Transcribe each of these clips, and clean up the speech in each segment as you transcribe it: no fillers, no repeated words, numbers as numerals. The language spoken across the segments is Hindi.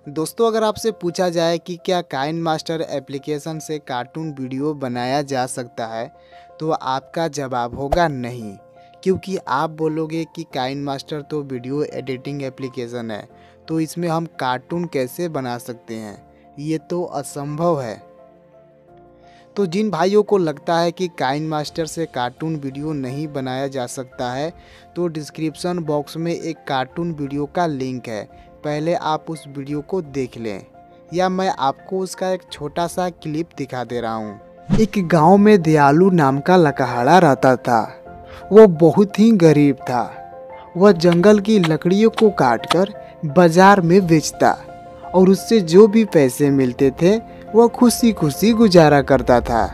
दोस्तों, अगर आपसे पूछा जाए कि क्या काइन मास्टर एप्लीकेशन से कार्टून वीडियो बनाया जा सकता है, तो आपका जवाब होगा नहीं। क्योंकि आप बोलोगे कि काइन मास्टर तो वीडियो एडिटिंग एप्लीकेशन है, तो इसमें हम कार्टून कैसे बना सकते हैं, ये तो असंभव है। तो जिन भाइयों को लगता है कि काइन मास्टर से कार्टून वीडियो नहीं बनाया जा सकता है, तो डिस्क्रिप्शन बॉक्स में एक कार्टून वीडियो का लिंक है, पहले आप उस वीडियो को देख लें, या मैं आपको उसका एक छोटा सा क्लिप दिखा दे रहा हूँ। एक गांव में दयालु नाम का लकहाड़ा रहता था। वो बहुत ही गरीब था। वह जंगल की लकड़ियों को काटकर बाजार में बेचता और उससे जो भी पैसे मिलते थे वह खुशी खुशी गुजारा करता था।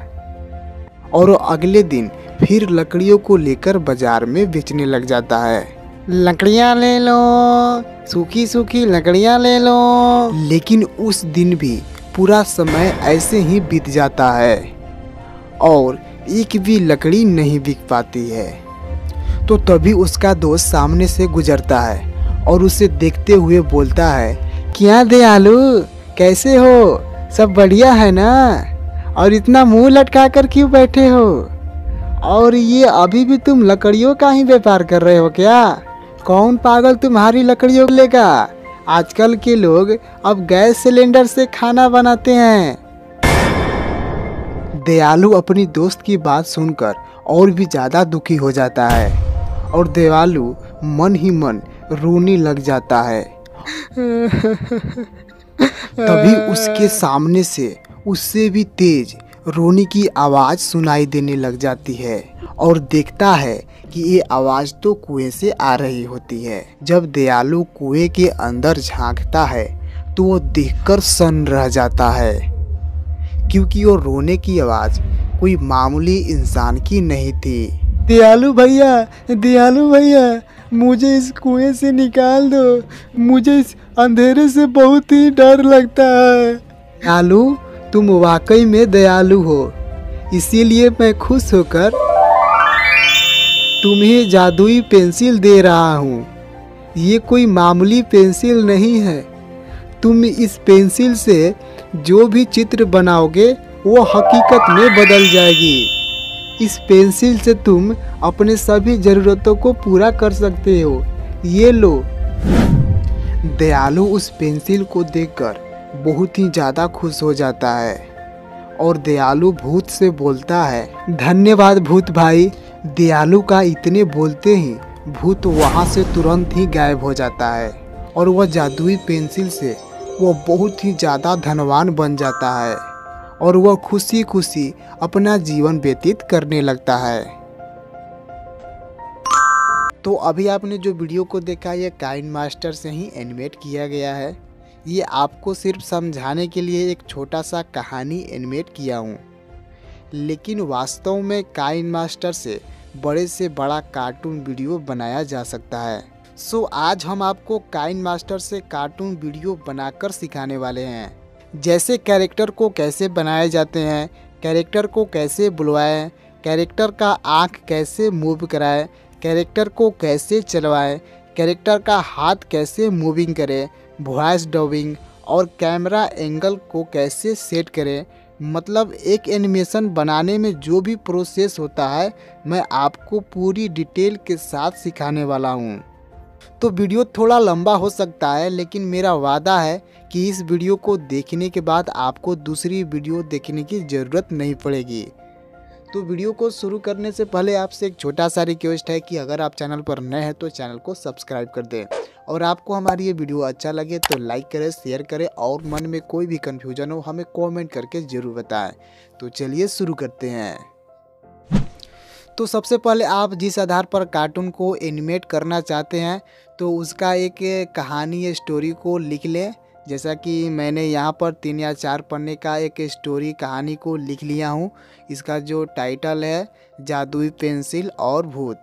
और वो अगले दिन फिर लकड़ियों को लेकर बाजार में बेचने लग जाता है। लकड़ियाँ ले लो, सूखी सूखी लकड़ियाँ ले लो। लेकिन उस दिन भी पूरा समय ऐसे ही बीत जाता है और एक भी लकड़ी नहीं बिक पाती है। तो तभी उसका दोस्त सामने से गुजरता है और उसे देखते हुए बोलता है, क्या दयालु, कैसे हो? सब बढ़िया है ना? और इतना मुंह लटका कर क्यों बैठे हो? और ये अभी भी तुम लकड़ियों का ही व्यापार कर रहे हो क्या? कौन पागल तुम्हारी लकड़ियों लेगा? आजकल के लोग अब गैस सिलेंडर से खाना बनाते हैं। दयालु अपनी दोस्त की बात सुनकर और भी ज्यादा दुखी हो जाता है और दयालु मन ही मन रोने लग जाता है। तभी उसके सामने से उससे भी तेज रोने की आवाज सुनाई देने लग जाती है और देखता है कि ये आवाज तो कुएं से आ रही होती है। जब दयालु कुएं के अंदर झांकता है तो वो देखकर सन्न रह जाता है, क्योंकि वो रोने की आवाज कोई मामूली इंसान की नहीं थी। दयालु भैया, मुझे इस कुएं से निकाल दो। मुझे इस अंधेरे से बहुत ही डर लगता है। दयालु, तुम वाकई में दयालु हो, इसीलिए मैं खुश होकर तुम्हें जादुई पेंसिल दे रहा हूँ। ये कोई मामूली पेंसिल नहीं है। तुम इस पेंसिल से जो भी चित्र बनाओगे वो हकीकत में बदल जाएगी। इस पेंसिल से तुम अपने सभी ज़रूरतों को पूरा कर सकते हो। ये लो। दयालु उस पेंसिल को देखकर बहुत ही ज़्यादा खुश हो जाता है और दयालु भूत से बोलता है, धन्यवाद भूत भाई। दयालु का इतने बोलते ही भूत वहाँ से तुरंत ही गायब हो जाता है और वह जादुई पेंसिल से वो बहुत ही ज़्यादा धनवान बन जाता है और वह खुशी खुशी अपना जीवन व्यतीत करने लगता है। तो अभी आपने जो वीडियो को देखा, ये काइन मास्टर से ही एनिमेट किया गया है। ये आपको सिर्फ समझाने के लिए एक छोटा सा कहानी एनिमेट किया हूँ, लेकिन वास्तव में काइन मास्टर से बड़ा कार्टून वीडियो बनाया जा सकता है। सो आज हम आपको काइन मास्टर से कार्टून वीडियो बनाकर सिखाने वाले हैं। जैसे कैरेक्टर को कैसे बनाए जाते हैं, कैरेक्टर को कैसे बुलवाएं, कैरेक्टर का आँख कैसे मूव कराएं, कैरेक्टर को कैसे चलवाएं, कैरेक्टर का हाथ कैसे मूविंग करें, वॉइस डबिंग और कैमरा एंगल को कैसे सेट करें। मतलब एक एनिमेशन बनाने में जो भी प्रोसेस होता है, मैं आपको पूरी डिटेल के साथ सिखाने वाला हूँ। तो वीडियो थोड़ा लंबा हो सकता है, लेकिन मेरा वादा है कि इस वीडियो को देखने के बाद आपको दूसरी वीडियो देखने की ज़रूरत नहीं पड़ेगी। तो वीडियो को शुरू करने से पहले आपसे एक छोटा सा रिक्वेस्ट है कि अगर आप चैनल पर नए हैं तो चैनल को सब्सक्राइब कर दें, और आपको हमारी ये वीडियो अच्छा लगे तो लाइक करें, शेयर करें, और मन में कोई भी कन्फ्यूजन हो हमें कमेंट करके ज़रूर बताएं। तो चलिए शुरू करते हैं। तो सबसे पहले आप जिस आधार पर कार्टून को एनिमेट करना चाहते हैं, तो उसका एक कहानी स्टोरी को लिख लें। जैसा कि मैंने यहाँ पर 3 या 4 पन्ने का एक स्टोरी कहानी को लिख लिया हूँ। इसका जो टाइटल है जादुई पेंसिल और भूत।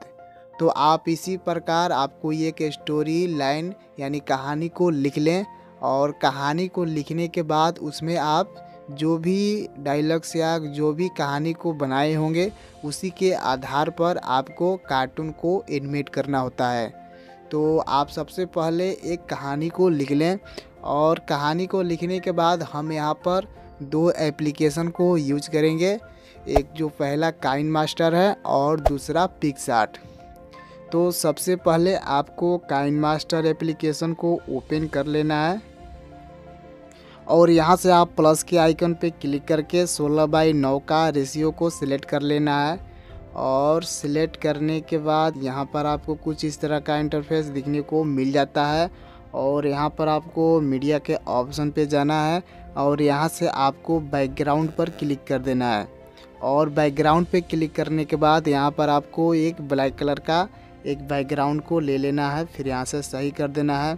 तो आप इसी प्रकार आपको एक स्टोरी लाइन यानी कहानी को लिख लें, और कहानी को लिखने के बाद उसमें आप जो भी डायलॉग्स या जो भी कहानी को बनाए होंगे उसी के आधार पर आपको कार्टून को एनिमेट करना होता है। तो आप सबसे पहले एक कहानी को लिख लें और कहानी को लिखने के बाद हम यहाँ पर दो एप्लीकेशन को यूज करेंगे। एक जो पहला काइन मास्टर है और दूसरा पिक्सआर्ट। तो सबसे पहले आपको काइन मास्टर एप्लीकेशन को ओपन कर लेना है और यहाँ से आप प्लस के आइकन पे क्लिक करके 16:9 का रेशियो को सिलेक्ट कर लेना है। और सिलेक्ट करने के बाद यहाँ पर आपको कुछ इस तरह का इंटरफेस दिखने को मिल जाता है। और यहाँ पर आपको मीडिया के ऑप्शन पे जाना है और यहाँ से आपको बैकग्राउंड पर क्लिक कर देना है। और बैकग्राउंड पे क्लिक करने के बाद यहाँ पर आपको एक ब्लैक कलर का एक बैकग्राउंड को ले लेना है, फिर यहाँ से सही कर देना है।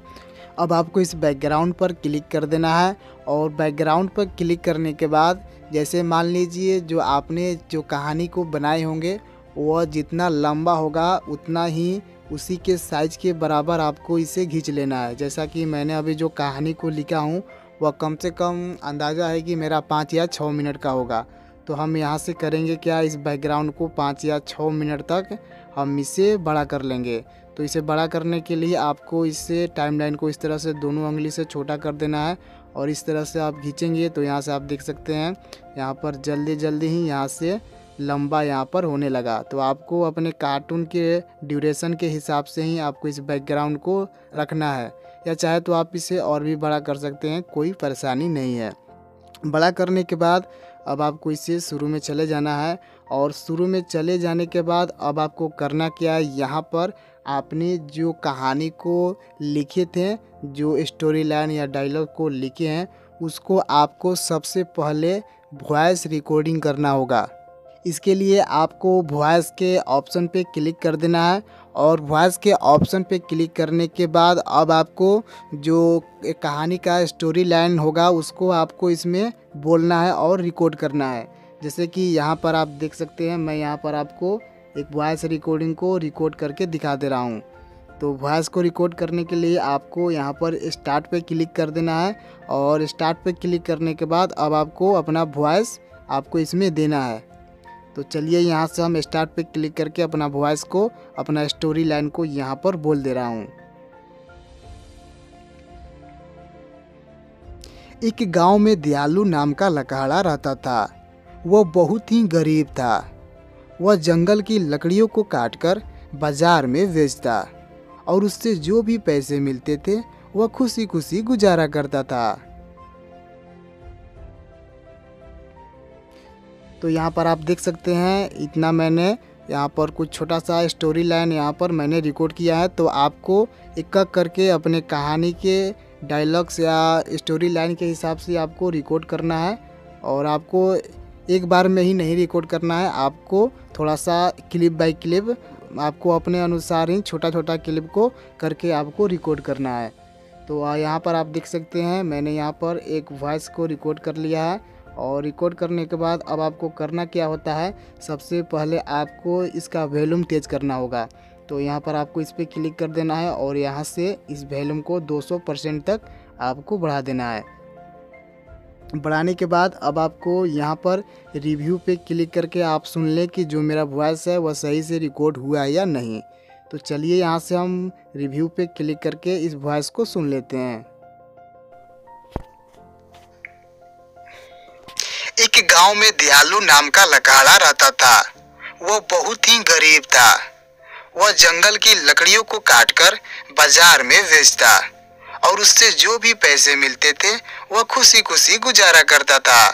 अब आपको इस बैकग्राउंड पर क्लिक कर देना है और बैकग्राउंड पर क्लिक करने के बाद जैसे मान लीजिए जो आपने जो कहानी को बनाए होंगे वह जितना लंबा होगा उतना ही उसी के साइज़ के बराबर आपको इसे खींच लेना है। जैसा कि मैंने अभी जो कहानी को लिखा हूँ वह कम से कम अंदाज़ा है कि मेरा 5 या 6 मिनट का होगा। तो हम यहाँ से करेंगे क्या, इस बैकग्राउंड को 5 या 6 मिनट तक हम इसे बड़ा कर लेंगे। तो इसे बड़ा करने के लिए आपको इससे टाइमलाइन को इस तरह से दोनों उंगली से छोटा कर देना है और इस तरह से आप खींचेंगे तो यहाँ से आप देख सकते हैं यहाँ पर जल्दी जल्दी ही यहाँ से लंबा यहाँ पर होने लगा। तो आपको अपने कार्टून के ड्यूरेशन के हिसाब से ही आपको इस बैकग्राउंड को रखना है, या चाहे तो आप इसे और भी बड़ा कर सकते हैं, कोई परेशानी नहीं है। बड़ा करने के बाद अब आपको इसे शुरू में चले जाना है और शुरू में चले जाने के बाद अब आपको करना क्या है, यहाँ पर आपने जो कहानी को लिखे थे, जो स्टोरी लाइन या डायलॉग को लिखे हैं, उसको आपको सबसे पहले वॉइस रिकॉर्डिंग करना होगा। इसके लिए आपको वॉइस के ऑप्शन पे क्लिक कर देना है और वॉइस के ऑप्शन पे क्लिक करने के बाद अब आपको जो कहानी का स्टोरी लाइन होगा उसको आपको इसमें बोलना है और रिकॉर्ड करना है। जैसे कि यहाँ पर आप देख सकते हैं, मैं यहाँ पर आपको एक वॉइस रिकॉर्डिंग को रिकॉर्ड करके दिखा दे रहा हूँ। तो वॉइस को रिकॉर्ड करने के लिए आपको यहाँ पर स्टार्ट पे क्लिक कर देना है और स्टार्ट पे क्लिक करने के बाद अब आपको अपना वॉइस आपको इसमें देना है। तो चलिए यहाँ से हम स्टार्ट पे क्लिक करके अपना वॉइस को, अपना स्टोरी लाइन को यहाँ पर बोल दे रहा हूँ। एक गांव में दयालु नाम का लकड़ा रहता था। वह बहुत ही गरीब था। वह जंगल की लकड़ियों को काटकर बाजार में बेचता और उससे जो भी पैसे मिलते थे वह खुशी खुशी गुजारा करता था। तो यहाँ पर आप देख सकते हैं इतना मैंने यहाँ पर कुछ छोटा सा स्टोरी लाइन यहाँ पर मैंने रिकॉर्ड किया है। तो आपको एक एक करके अपने कहानी के डायलॉग्स या स्टोरी लाइन के हिसाब से आपको रिकॉर्ड करना है और आपको एक बार में ही नहीं रिकॉर्ड करना है, आपको थोड़ा सा क्लिप बाय क्लिप आपको अपने अनुसार ही छोटा छोटा क्लिप को करके आपको रिकॉर्ड करना है। तो यहाँ पर आप देख सकते हैं मैंने यहाँ पर एक वॉइस को रिकॉर्ड कर लिया है और रिकॉर्ड करने के बाद अब आपको करना क्या होता है, सबसे पहले आपको इसका वॉल्यूम तेज़ करना होगा। तो यहाँ पर आपको इस पर क्लिक कर देना है और यहाँ से इस वॉल्यूम को 200% तक आपको बढ़ा देना है। बढ़ाने के बाद अब आपको यहाँ पर रिव्यू पे क्लिक करके आप सुन लें कि जो मेरा वॉइस है वह सही से रिकॉर्ड हुआ है या नहीं। तो चलिए यहाँ से हम रिव्यू पे क्लिक करके इस वॉइस को सुन लेते हैं। एक गांव में दयालु नाम का लकड़ा रहता था। वह बहुत ही गरीब था। वह जंगल की लकड़ियों को काटकर बाजार में बेचता और उससे जो भी पैसे मिलते थे वह खुशी खुशी गुजारा करता था।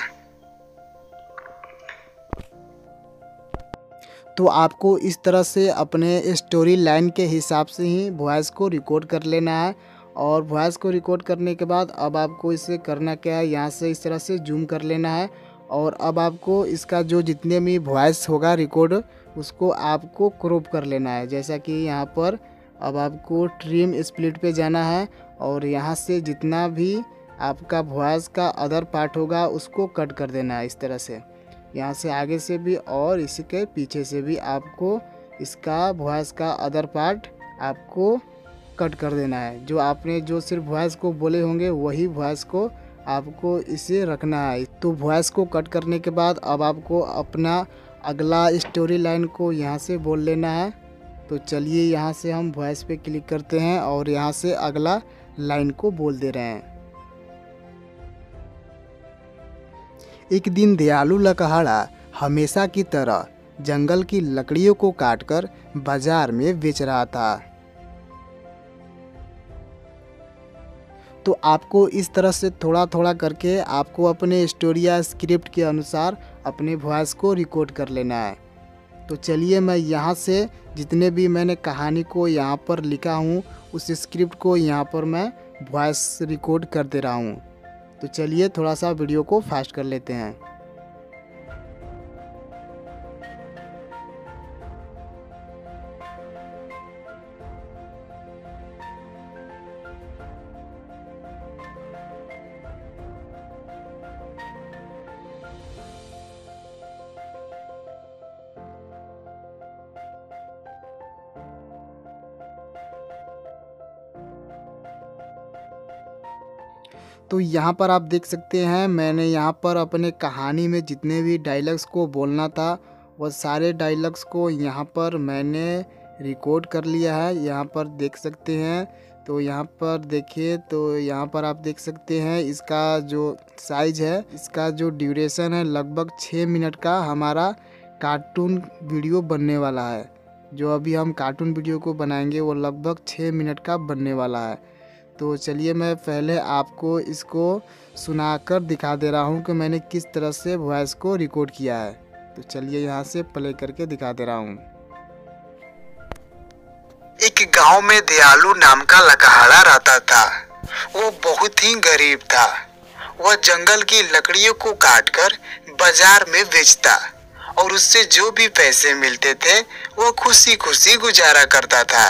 तो आपको इस तरह से अपने स्टोरी लाइन के हिसाब से ही वॉइस को रिकॉर्ड कर लेना है। और वॉइस को रिकॉर्ड करने के बाद अब आपको इसे करना क्या है, यहाँ से इस तरह से जूम कर लेना है और अब आपको इसका जो जितने भी वॉइस होगा रिकॉर्ड उसको आपको क्रॉप कर लेना है। जैसा कि यहाँ पर अब आपको ट्रिम स्प्लिट पे जाना है और यहाँ से जितना भी आपका वॉइस का अदर पार्ट होगा उसको कट कर देना है। इस तरह से यहाँ से आगे से भी और इसके पीछे से भी आपको इसका वॉइस का अदर पार्ट आपको कट कर देना है। जो आपने जो सिर्फ वॉइस को बोले होंगे वही वॉइस को आपको इसे रखना है। तो वॉइस को कट करने के बाद अब आपको अपना अगला स्टोरी लाइन को यहाँ से बोल लेना है। तो चलिए यहाँ से हम वॉइस पे क्लिक करते हैं और यहाँ से अगला लाइन को बोल दे रहे हैं। एक दिन दयालु लकड़हारा हमेशा की तरह जंगल की लकड़ियों को काटकर बाजार में बेच रहा था। तो आपको इस तरह से थोड़ा थोड़ा करके आपको अपने स्टोरी या स्क्रिप्ट के अनुसार अपने वॉइस को रिकॉर्ड कर लेना है। तो चलिए मैं यहाँ से जितने भी मैंने कहानी को यहाँ पर लिखा हूँ उस स्क्रिप्ट को यहाँ पर मैं वॉइस रिकॉर्ड कर दे रहा हूँ। तो चलिए थोड़ा सा वीडियो को फास्ट कर लेते हैं। तो यहाँ पर आप देख सकते हैं मैंने यहाँ पर अपने कहानी में जितने भी डायलॉग्स को बोलना था वो सारे डायलॉग्स को यहाँ पर मैंने रिकॉर्ड कर लिया है। यहाँ पर देख सकते हैं। तो यहाँ पर देखिए, तो यहाँ पर आप देख सकते हैं इसका जो साइज़ है, इसका जो ड्यूरेशन है लगभग 6 मिनट का हमारा कार्टून वीडियो बनने वाला है। जो अभी हम कार्टून वीडियो को बनाएंगे वो लगभग 6 मिनट का बनने वाला है। तो चलिए मैं पहले आपको इसको सुनाकर दिखा दे रहा हूँ कि मैंने किस तरह से वॉइस को रिकॉर्ड किया है। तो चलिए यहाँ से प्ले करके दिखा दे रहा हूँ। एक गांव में दयालु नाम का लकड़हारा रहता था। वो बहुत ही गरीब था। वह जंगल की लकड़ियों को काटकर बाजार में बेचता और उससे जो भी पैसे मिलते थे वो खुशी खुशी गुजारा करता था।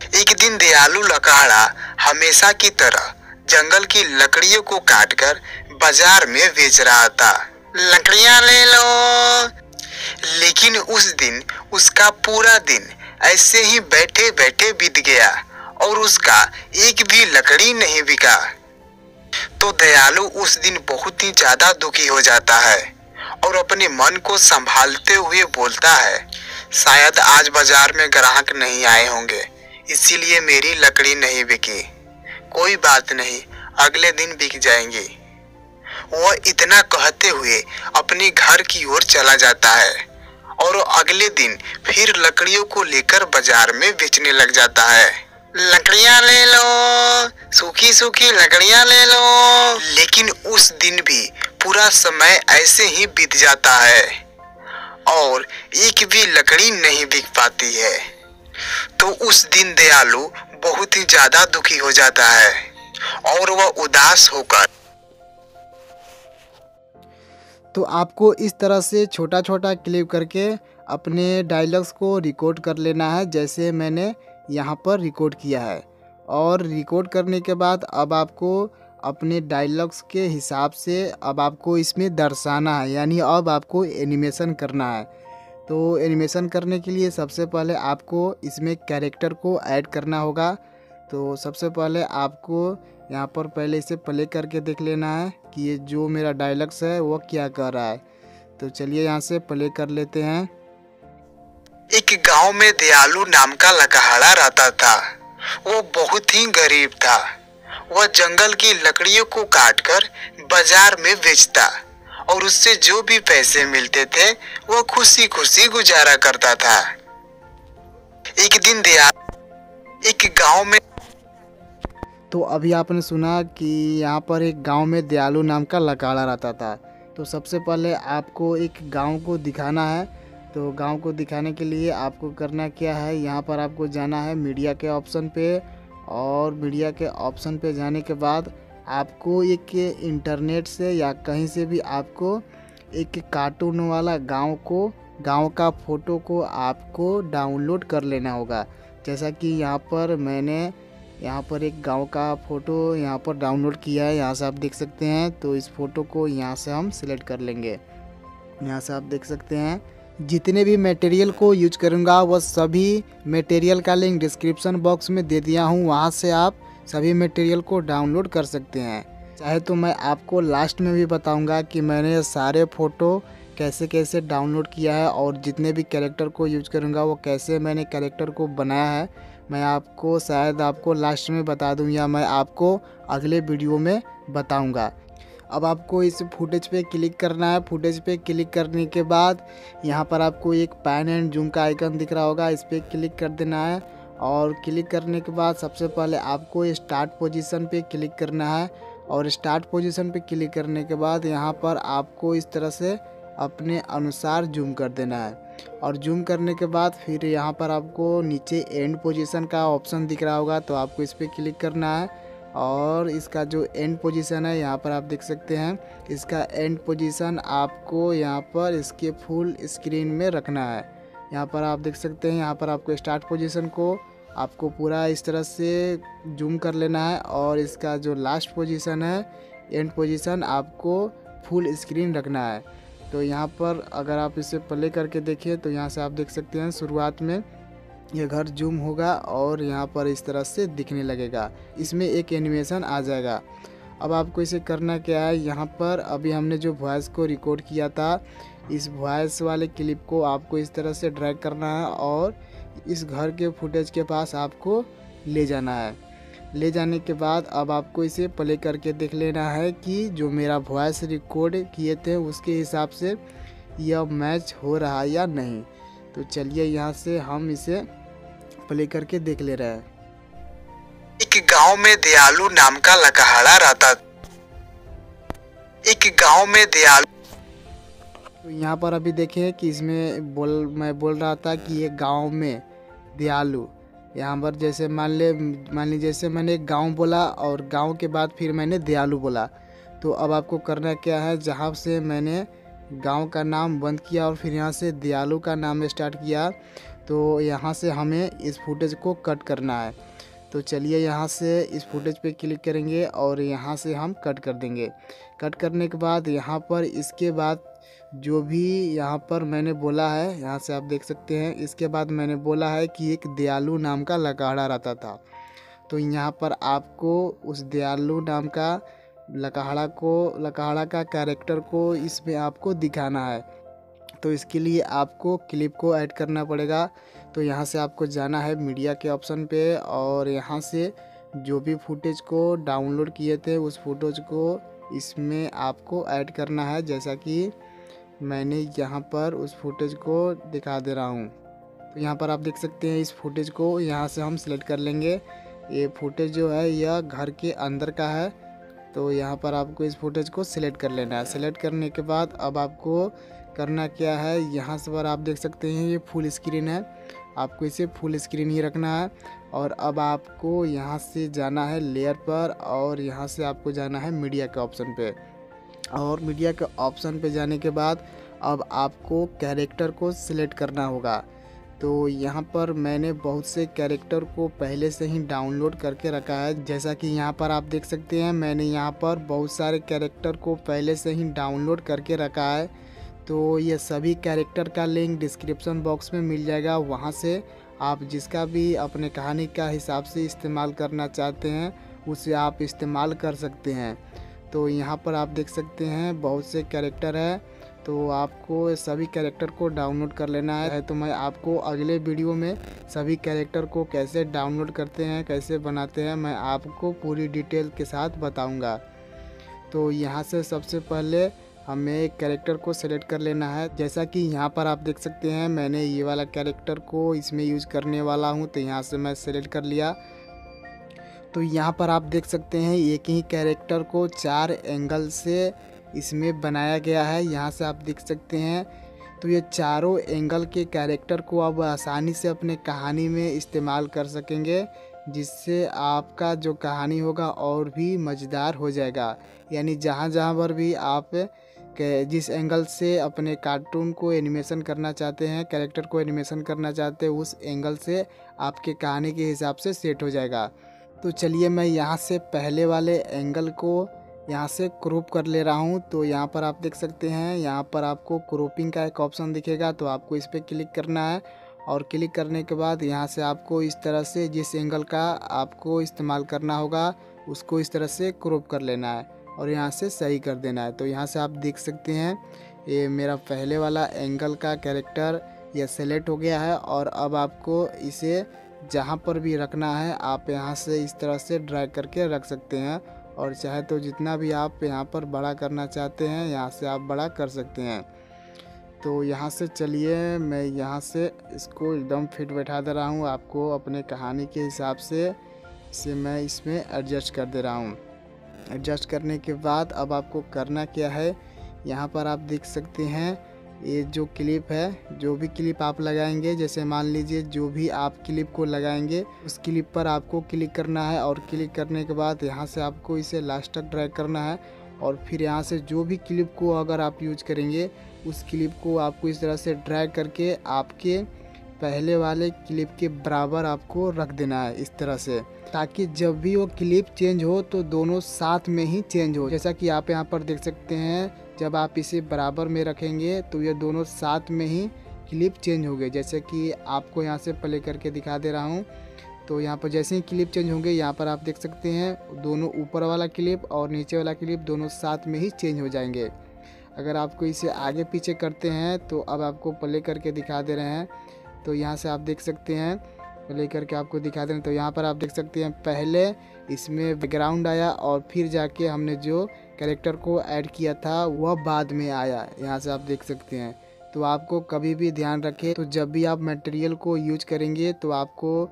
एक दिन दयालु लकड़हारा हमेशा की तरह जंगल की लकड़ियों को काटकर बाजार में बेच रहा था। लकड़ियां ले लो। लेकिन उस दिन उसका पूरा दिन ऐसे ही बैठे बैठे बीत गया और उसका एक भी लकड़ी नहीं बिका। तो दयालु उस दिन बहुत ही ज्यादा दुखी हो जाता है और अपने मन को संभालते हुए बोलता है, शायद आज बाजार में ग्राहक नहीं आए होंगे, इसीलिए मेरी लकड़ी नहीं बिकी। कोई बात नहीं, अगले दिन बिक जाएंगी। वह इतना कहते हुए अपने घर की ओर चला जाता है और अगले दिन फिर लकड़ियों को लेकर बाजार में बेचने लग जाता है। लकड़ियां ले लो, सूखी सूखी लकड़ियां ले लो। लेकिन उस दिन भी पूरा समय ऐसे ही बीत जाता है और एक भी लकड़ी नहीं बिक पाती है। तो उस दिन दयालु बहुत ही ज्यादा दुखी हो जाता है और वह उदास होकर। तो आपको इस तरह से छोटा छोटा क्लिप करके अपने डायलॉग्स को रिकॉर्ड कर लेना है, जैसे मैंने यहाँ पर रिकॉर्ड किया है। और रिकॉर्ड करने के बाद अब आपको अपने डायलॉग्स के हिसाब से अब आपको इसमें दर्शाना है, यानी अब आपको एनिमेशन करना है। तो एनिमेशन करने के लिए सबसे पहले आपको इसमें कैरेक्टर को ऐड करना होगा। तो सबसे पहले आपको यहाँ पर पहले इसे प्ले करके देख लेना है कि ये जो मेरा डायलॉग्स है वो क्या कर रहा है। तो चलिए यहाँ से प्ले कर लेते हैं। एक गांव में दयालु नाम का लकड़हारा रहता था। वो बहुत ही गरीब था। वह जंगल की लकड़ियों को काटकर बाजार में बेचता और उससे जो भी पैसे मिलते थे वो खुशी खुशी गुजारा करता था। एक दिन दयालु एक गांव में। तो अभी आपने सुना कि यहाँ पर एक गांव में दयालु नाम का लकड़हारा रहता था। तो सबसे पहले आपको एक गांव को दिखाना है। तो गांव को दिखाने के लिए आपको करना क्या है, यहाँ पर आपको जाना है मीडिया के ऑप्शन पे और मीडिया के ऑप्शन पे जाने के बाद आपको एक इंटरनेट से या कहीं से भी आपको एक कार्टून वाला गांव का फ़ोटो को आपको डाउनलोड कर लेना होगा। जैसा कि यहाँ पर मैंने यहाँ पर एक गांव का फ़ोटो यहाँ पर डाउनलोड किया है, यहाँ से आप देख सकते हैं। तो इस फ़ोटो को यहाँ से हम सिलेक्ट कर लेंगे। यहाँ से आप देख सकते हैं जितने भी मटेरियल को यूज करूँगा वह सभी मटेरियल का लिंक डिस्क्रिप्शन बॉक्स में दे दिया हूँ, वहाँ से आप सभी मटेरियल को डाउनलोड कर सकते हैं। चाहे तो मैं आपको लास्ट में भी बताऊंगा कि मैंने सारे फ़ोटो कैसे कैसे डाउनलोड किया है और जितने भी कैरेक्टर को यूज करूंगा वो कैसे मैंने कैरेक्टर को बनाया है, मैं आपको शायद आपको लास्ट में बता दूं या मैं आपको अगले वीडियो में बताऊंगा। अब आपको इस फुटेज पे क्लिक करना है। फुटेज पे क्लिक करने के बाद यहाँ पर आपको एक पैन एंड जूम का आइकन दिख रहा होगा, इस पर क्लिक कर देना है। और क्लिक करने के बाद सबसे पहले आपको स्टार्ट पोजीशन पे क्लिक करना है। और स्टार्ट पोजीशन पे क्लिक करने के बाद यहाँ पर आपको इस तरह से अपने अनुसार जूम कर देना है। और जूम करने के बाद फिर यहाँ पर आपको नीचे एंड पोजीशन का ऑप्शन दिख रहा होगा, तो आपको इस पर क्लिक करना है। और इसका जो एंड पोजीशन है यहाँ पर आप देख सकते हैं, इसका एंड पोजीशन आपको यहाँ पर इसके फुल स्क्रीन में रखना है। यहाँ पर आप देख सकते हैं, यहाँ पर आपको स्टार्ट पोजीशन को आपको पूरा इस तरह से जूम कर लेना है। और इसका जो लास्ट पोजीशन है, एंड पोजीशन, आपको फुल स्क्रीन रखना है। तो यहाँ पर अगर आप इसे प्ले करके देखिए तो यहाँ से आप देख सकते हैं शुरुआत में ये घर जूम होगा और यहाँ पर इस तरह से दिखने लगेगा, इसमें एक एनिमेशन आ जाएगा। अब आपको इसे करना क्या है, यहाँ पर अभी हमने जो वॉइस को रिकॉर्ड किया था, इस वॉइस वाले क्लिप को आपको इस तरह से ड्रैग करना है और इस घर के फुटेज के पास आपको ले जाना है। ले जाने के बाद अब आपको इसे प्ले करके देख लेना है कि जो मेरा वॉइस रिकॉर्ड किए थे उसके हिसाब से यह मैच हो रहा है या नहीं। तो चलिए यहाँ से हम इसे प्ले करके देख ले रहे हैं। एक गांव में दयालु नाम का लकहाड़ा रहता। एक गांव में दयालु। तो यहाँ पर अभी देखें कि इसमें मैं बोल रहा था कि ये गांव में दयालु, यहाँ पर जैसे मान लीजिए जैसे मैंने एक गांव बोला और गांव के बाद फिर मैंने दयालु बोला। तो अब आपको करना क्या है, जहाँ से मैंने गांव का नाम बंद किया और फिर यहाँ से दयालु का नाम स्टार्ट किया, तो यहाँ से हमें इस फुटेज को कट करना है। तो चलिए यहाँ से इस फुटेज पे क्लिक करेंगे और यहाँ से हम कट कर देंगे। कट करने के बाद यहाँ पर इसके बाद जो भी यहाँ पर मैंने बोला है, यहाँ से आप देख सकते हैं, इसके बाद मैंने बोला है कि एक दयालु नाम का लकहाड़ा रहता था। तो यहाँ पर आपको उस दयालु नाम का लकहाड़ा का कैरेक्टर को इसमें आपको दिखाना है। तो इसके लिए आपको क्लिप को ऐड करना पड़ेगा। तो यहाँ से आपको जाना है मीडिया के ऑप्शन पे और यहाँ से जो भी फुटेज को डाउनलोड किए थे उस फुटेज को इसमें आपको ऐड करना है। जैसा कि मैंने यहाँ पर उस फुटेज को दिखा दे रहा हूँ। तो यहाँ पर आप देख सकते हैं, इस फुटेज को यहाँ से हम सिलेक्ट कर लेंगे। ये फुटेज जो है यह घर के अंदर का है। तो यहाँ पर आपको इस फुटेज को सिलेक्ट कर लेना है। सिलेक्ट करने के बाद अब आपको करना क्या है, यहाँ से पर आप देख सकते हैं ये फुल स्क्रीन है, आपको इसे फुल स्क्रीन ही रखना है। और अब आपको यहाँ से जाना है लेयर पर और यहाँ से आपको जाना है मीडिया के ऑप्शन पे। और मीडिया के ऑप्शन पे जाने के बाद अब आपको कैरेक्टर को सिलेक्ट करना होगा। तो यहाँ पर मैंने बहुत से कैरेक्टर को पहले से ही डाउनलोड करके रखा है। जैसा कि यहाँ पर आप देख सकते हैं, मैंने यहाँ पर बहुत सारे कैरेक्टर को पहले से ही डाउनलोड करके रखा है। तो ये सभी कैरेक्टर का लिंक डिस्क्रिप्शन बॉक्स में मिल जाएगा, वहाँ से आप जिसका भी अपने कहानी का हिसाब से इस्तेमाल करना चाहते हैं उसे आप इस्तेमाल कर सकते हैं। तो यहाँ पर आप देख सकते हैं बहुत से कैरेक्टर है, तो आपको सभी कैरेक्टर को डाउनलोड कर लेना है। तो मैं आपको अगले वीडियो में सभी कैरेक्टर को कैसे डाउनलोड करते हैं, कैसे बनाते हैं, मैं आपको पूरी डिटेल के साथ बताऊंगा। तो यहाँ से सबसे पहले हमें एक कैरेक्टर को सेलेक्ट कर लेना है। जैसा कि यहाँ पर आप देख सकते हैं, मैंने ये वाला कैरेक्टर को इसमें यूज़ करने वाला हूँ, तो यहाँ से मैं सेलेक्ट कर लिया। तो यहाँ पर आप देख सकते हैं एक ही कैरेक्टर को 4 एंगल से इसमें बनाया गया है, यहाँ से आप देख सकते हैं। तो ये चारों एंगल के कैरेक्टर को आप आसानी से अपने कहानी में इस्तेमाल कर सकेंगे, जिससे आपका जो कहानी होगा और भी मज़ेदार हो जाएगा। यानी जहाँ जहाँ पर भी आप जिस एंगल से अपने कार्टून को एनिमेशन करना चाहते हैं, कैरेक्टर को एनिमेशन करना चाहते हैं, उस एंगल से आपके कहानी के हिसाब से सेट हो जाएगा। तो चलिए मैं यहाँ से पहले वाले एंगल को यहाँ से क्रॉप कर ले रहा हूँ। तो यहाँ पर आप देख सकते हैं, यहाँ पर आपको क्रॉपिंग का एक ऑप्शन दिखेगा, तो आपको इस पर क्लिक करना है। और क्लिक करने के बाद यहाँ से आपको इस तरह से जिस एंगल का आपको इस्तेमाल करना होगा उसको इस तरह से क्रॉप कर लेना है और यहाँ से सही कर देना है। तो यहाँ से आप देख सकते हैं ये मेरा पहले वाला एंगल का कैरेक्टर यह सेलेक्ट हो गया है। और अब आपको इसे जहाँ पर भी रखना है आप यहाँ से इस तरह से ड्रैग करके रख सकते हैं और चाहे तो जितना भी आप यहाँ पर बड़ा करना चाहते हैं यहाँ से आप बड़ा कर सकते हैं। तो यहाँ से चलिए मैं यहाँ से इसको एकदम फिट बैठा दे रहा हूँ। आपको अपने कहानी के हिसाब से इसे मैं इसमें एडजस्ट कर दे रहा हूँ। एडजस्ट करने के बाद अब आपको करना क्या है, यहाँ पर आप देख सकते हैं ये जो क्लिप है, जो भी क्लिप आप लगाएंगे, जैसे मान लीजिए जो भी आप क्लिप को लगाएंगे उस क्लिप पर आपको क्लिक करना है और क्लिक करने के बाद यहाँ से आपको इसे लास्ट तक ड्रैग करना है और फिर यहाँ से जो भी क्लिप को अगर आप यूज करेंगे उस क्लिप को आपको इस तरह से ड्रैग करके आपके पहले वाले क्लिप के बराबर आपको रख देना है इस तरह से, ताकि जब भी वो क्लिप चेंज हो तो दोनों साथ में ही चेंज हो। जैसा कि आप यहाँ पर देख सकते हैं जब आप इसे बराबर में रखेंगे तो ये दोनों साथ में ही क्लिप चेंज हो गए। जैसे कि आपको यहाँ से प्ले करके दिखा दे रहा हूँ। तो यहाँ पर जैसे ही क्लिप चेंज होंगे यहाँ पर आप देख सकते हैं दोनों ऊपर वाला क्लिप और नीचे वाला क्लिप दोनों साथ में ही चेंज हो जाएंगे। अगर आपको इसे आगे पीछे करते हैं तो अब आपको प्ले करके दिखा दे रहे हैं। तो यहाँ से आप देख सकते हैं प्ले करके आपको दिखा दे रहे हैं। तो यहाँ पर आप देख सकते हैं पहले इसमें बैकग्राउंड आया और फिर जाके हमने जो कैरेक्टर को ऐड किया था वह बाद में आया। यहाँ से आप देख सकते हैं। तो आपको कभी भी ध्यान रखें, तो जब भी आप मटेरियल को यूज करेंगे तो आपको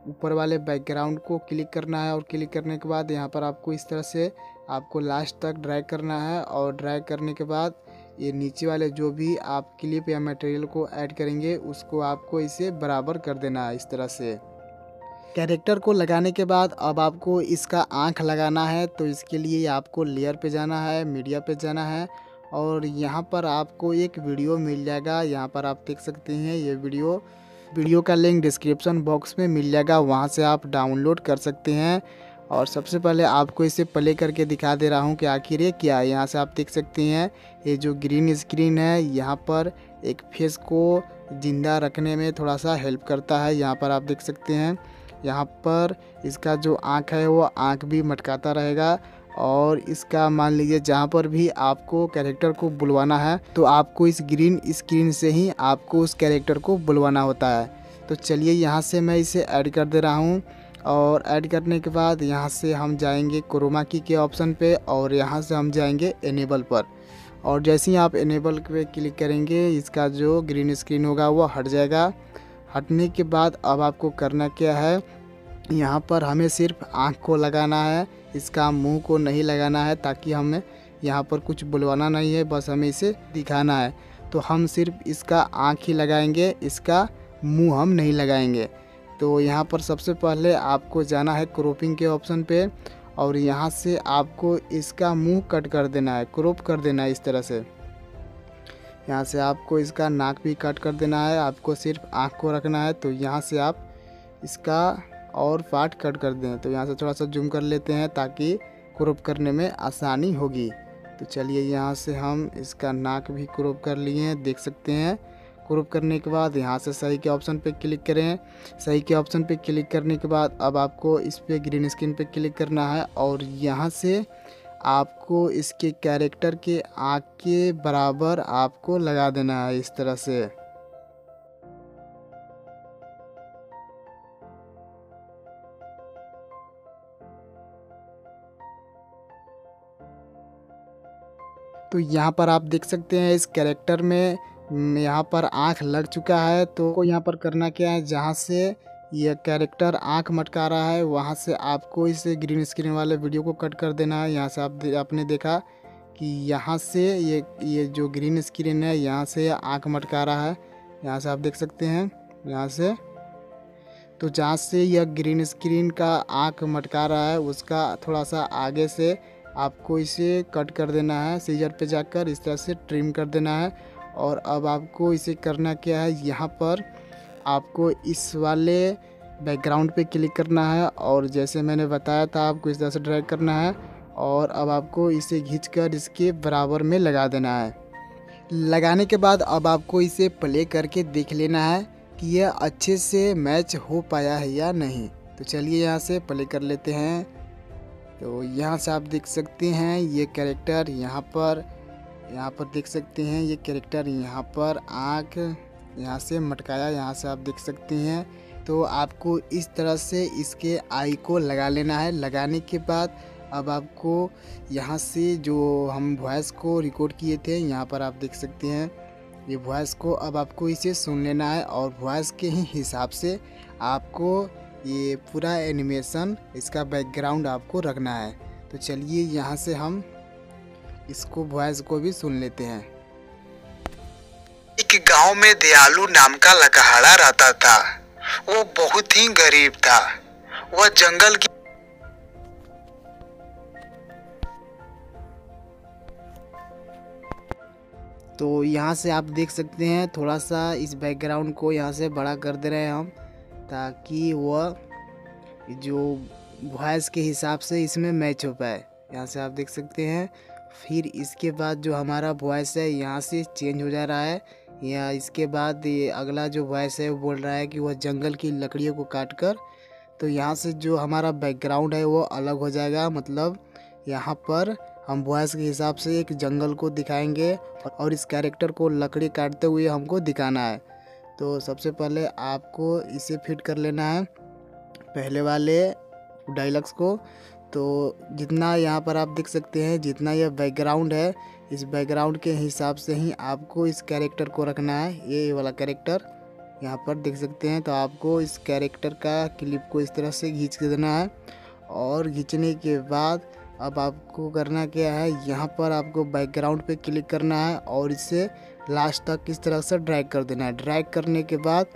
ऊपर वाले बैकग्राउंड को क्लिक करना है और क्लिक करने के बाद यहाँ पर आपको इस तरह से आपको लास्ट तक ड्रैग करना है और ड्रैग करने के बाद ये नीचे वाले जो भी आप क्लिप या मटेरियल को ऐड करेंगे उसको आपको इसे बराबर कर देना है इस तरह से। कैरेक्टर को लगाने के बाद अब आपको इसका आँख लगाना है। तो इसके लिए आपको लेयर पे जाना है, मीडिया पे जाना है और यहाँ पर आपको एक वीडियो मिल जाएगा। यहाँ पर आप देख सकते हैं ये वीडियो का लिंक डिस्क्रिप्शन बॉक्स में मिल जाएगा, वहाँ से आप डाउनलोड कर सकते हैं। और सबसे पहले आपको इसे प्ले करके दिखा दे रहा हूँ कि आखिर ये क्या है। यहाँ से आप देख सकते हैं ये जो ग्रीन स्क्रीन है यहाँ पर एक फेस को ज़िंदा रखने में थोड़ा सा हेल्प करता है। यहाँ पर आप देख सकते हैं यहाँ पर इसका जो आँख है वो आँख भी मटकाता रहेगा और इसका मान लीजिए जहाँ पर भी आपको कैरेक्टर को बुलवाना है तो आपको इस ग्रीन स्क्रीन से ही आपको उस कैरेक्टर को बुलवाना होता है। तो चलिए यहाँ से मैं इसे ऐड कर दे रहा हूँ और ऐड करने के बाद यहाँ से हम जाएंगे क्रोमा की के ऑप्शन पे और यहाँ से हम जाएंगे इनेबल पर। और जैसे ही आप इनेबल पे क्लिक करेंगे इसका जो ग्रीन स्क्रीन होगा वो हट जाएगा। हटने के बाद अब आपको करना क्या है, यहाँ पर हमें सिर्फ आँख को लगाना है, इसका मुंह को नहीं लगाना है, ताकि हमें यहाँ पर कुछ बुलवाना नहीं है, बस हमें इसे दिखाना है। तो हम सिर्फ इसका आँख ही लगाएंगे, इसका मुंह हम नहीं लगाएंगे। तो यहाँ पर सबसे पहले आपको जाना है क्रॉपिंग के ऑप्शन पे और यहाँ से आपको इसका मुंह कट कर देना है, क्रॉप कर देना है इस तरह से। यहाँ से आपको इसका नाक भी कट कर देना है, आपको सिर्फ आँख को रखना है। तो यहाँ से आप इसका और पार्ट कट कर दें। तो यहाँ से थोड़ा सा जूम कर लेते हैं ताकि क्रॉप करने में आसानी होगी। तो चलिए यहाँ से हम इसका नाक भी क्रॉप कर लिए हैं, देख सकते हैं। क्रॉप करने के बाद यहाँ से सही के ऑप्शन पे क्लिक करें। सही के ऑप्शन पे क्लिक करने के बाद अब आपको इस पे ग्रीन स्क्रीन पे क्लिक करना है और यहाँ से आपको इसके कैरेक्टर के आँख के बराबर आपको लगा देना है इस तरह से। तो यहाँ पर आप देख सकते हैं इस कैरेक्टर में यहाँ पर आँख लग चुका है। तो यहाँ पर करना क्या है, जहाँ से यह कैरेक्टर आँख मटका रहा है वहाँ से आपको इस ग्रीन स्क्रीन वाले वीडियो को कट कर देना है। यहाँ से आपने देखा कि यहाँ से ये जो ग्रीन स्क्रीन है यहाँ से आँख मटका रहा है। यहाँ से आप देख सकते हैं यहाँ से। तो जहाँ से यह ग्रीन स्क्रीन का आँख मटका रहा है उसका थोड़ा सा आगे से आपको इसे कट कर देना है, सीजर पे जाकर इस तरह से ट्रिम कर देना है। और अब आपको इसे करना क्या है, यहाँ पर आपको इस वाले बैकग्राउंड पे क्लिक करना है और जैसे मैंने बताया था आपको इस तरह से ड्रैग करना है और अब आपको इसे खींचकर इसके बराबर में लगा देना है। लगाने के बाद अब आपको इसे प्ले करके देख लेना है कि यह अच्छे से मैच हो पाया है या नहीं। तो चलिए यहाँ से प्ले कर लेते हैं। तो यहाँ से आप देख सकते हैं ये कैरेक्टर यहाँ पर देख सकते हैं ये कैरेक्टर यहाँ पर आँख यहाँ से मटकाया, यहाँ से आप देख सकते हैं। तो आपको इस तरह से इसके आई को लगा लेना है। लगाने के बाद अब आपको यहाँ से जो हम वॉइस को रिकॉर्ड किए थे यहाँ पर आप देख सकते हैं, ये वॉइस को अब आपको इसे सुन लेना है और वॉइस के ही हिसाब से आपको ये पूरा एनिमेशन, इसका बैकग्राउंड आपको रखना है। तो चलिए यहाँ से हम इसको वॉइस को भी सुन लेते हैं। एक गांव में दयालु नाम का लकहाड़ा रहता था। वो बहुत ही गरीब था। वह जंगल की तो यहाँ से आप देख सकते हैं, थोड़ा सा इस बैकग्राउंड को यहाँ से बड़ा कर दे रहे हैं हम, ताकि वह जो वॉइस के हिसाब से इसमें मैच हो पाए। यहाँ से आप देख सकते हैं। फिर इसके बाद जो हमारा वॉइस है यहाँ से चेंज हो जा रहा है, या इसके बाद ये अगला जो वॉइस है वो बोल रहा है कि वह जंगल की लकड़ियों को काट कर, तो यहाँ से जो हमारा बैकग्राउंड है वो अलग हो जाएगा। मतलब यहाँ पर हम वॉइस के हिसाब से एक जंगल को दिखाएंगे और इस कैरेक्टर को लकड़ी काटते हुए हमको दिखाना है। तो सबसे पहले आपको इसे फिट कर लेना है पहले वाले डायलॉग्स को। तो जितना यहाँ पर आप देख सकते हैं, जितना यह बैकग्राउंड है, इस बैकग्राउंड के हिसाब से ही आपको इस कैरेक्टर को रखना है। ये वाला कैरेक्टर यहाँ पर देख सकते हैं। तो आपको इस कैरेक्टर का क्लिप को इस तरह से खींच के देना है, और खींचने के बाद अब आपको करना क्या है, यहाँ पर आपको बैकग्राउंड पे क्लिक करना है और इसे लास्ट तक इस तरह से ड्रैग कर देना है। ड्रैग करने के बाद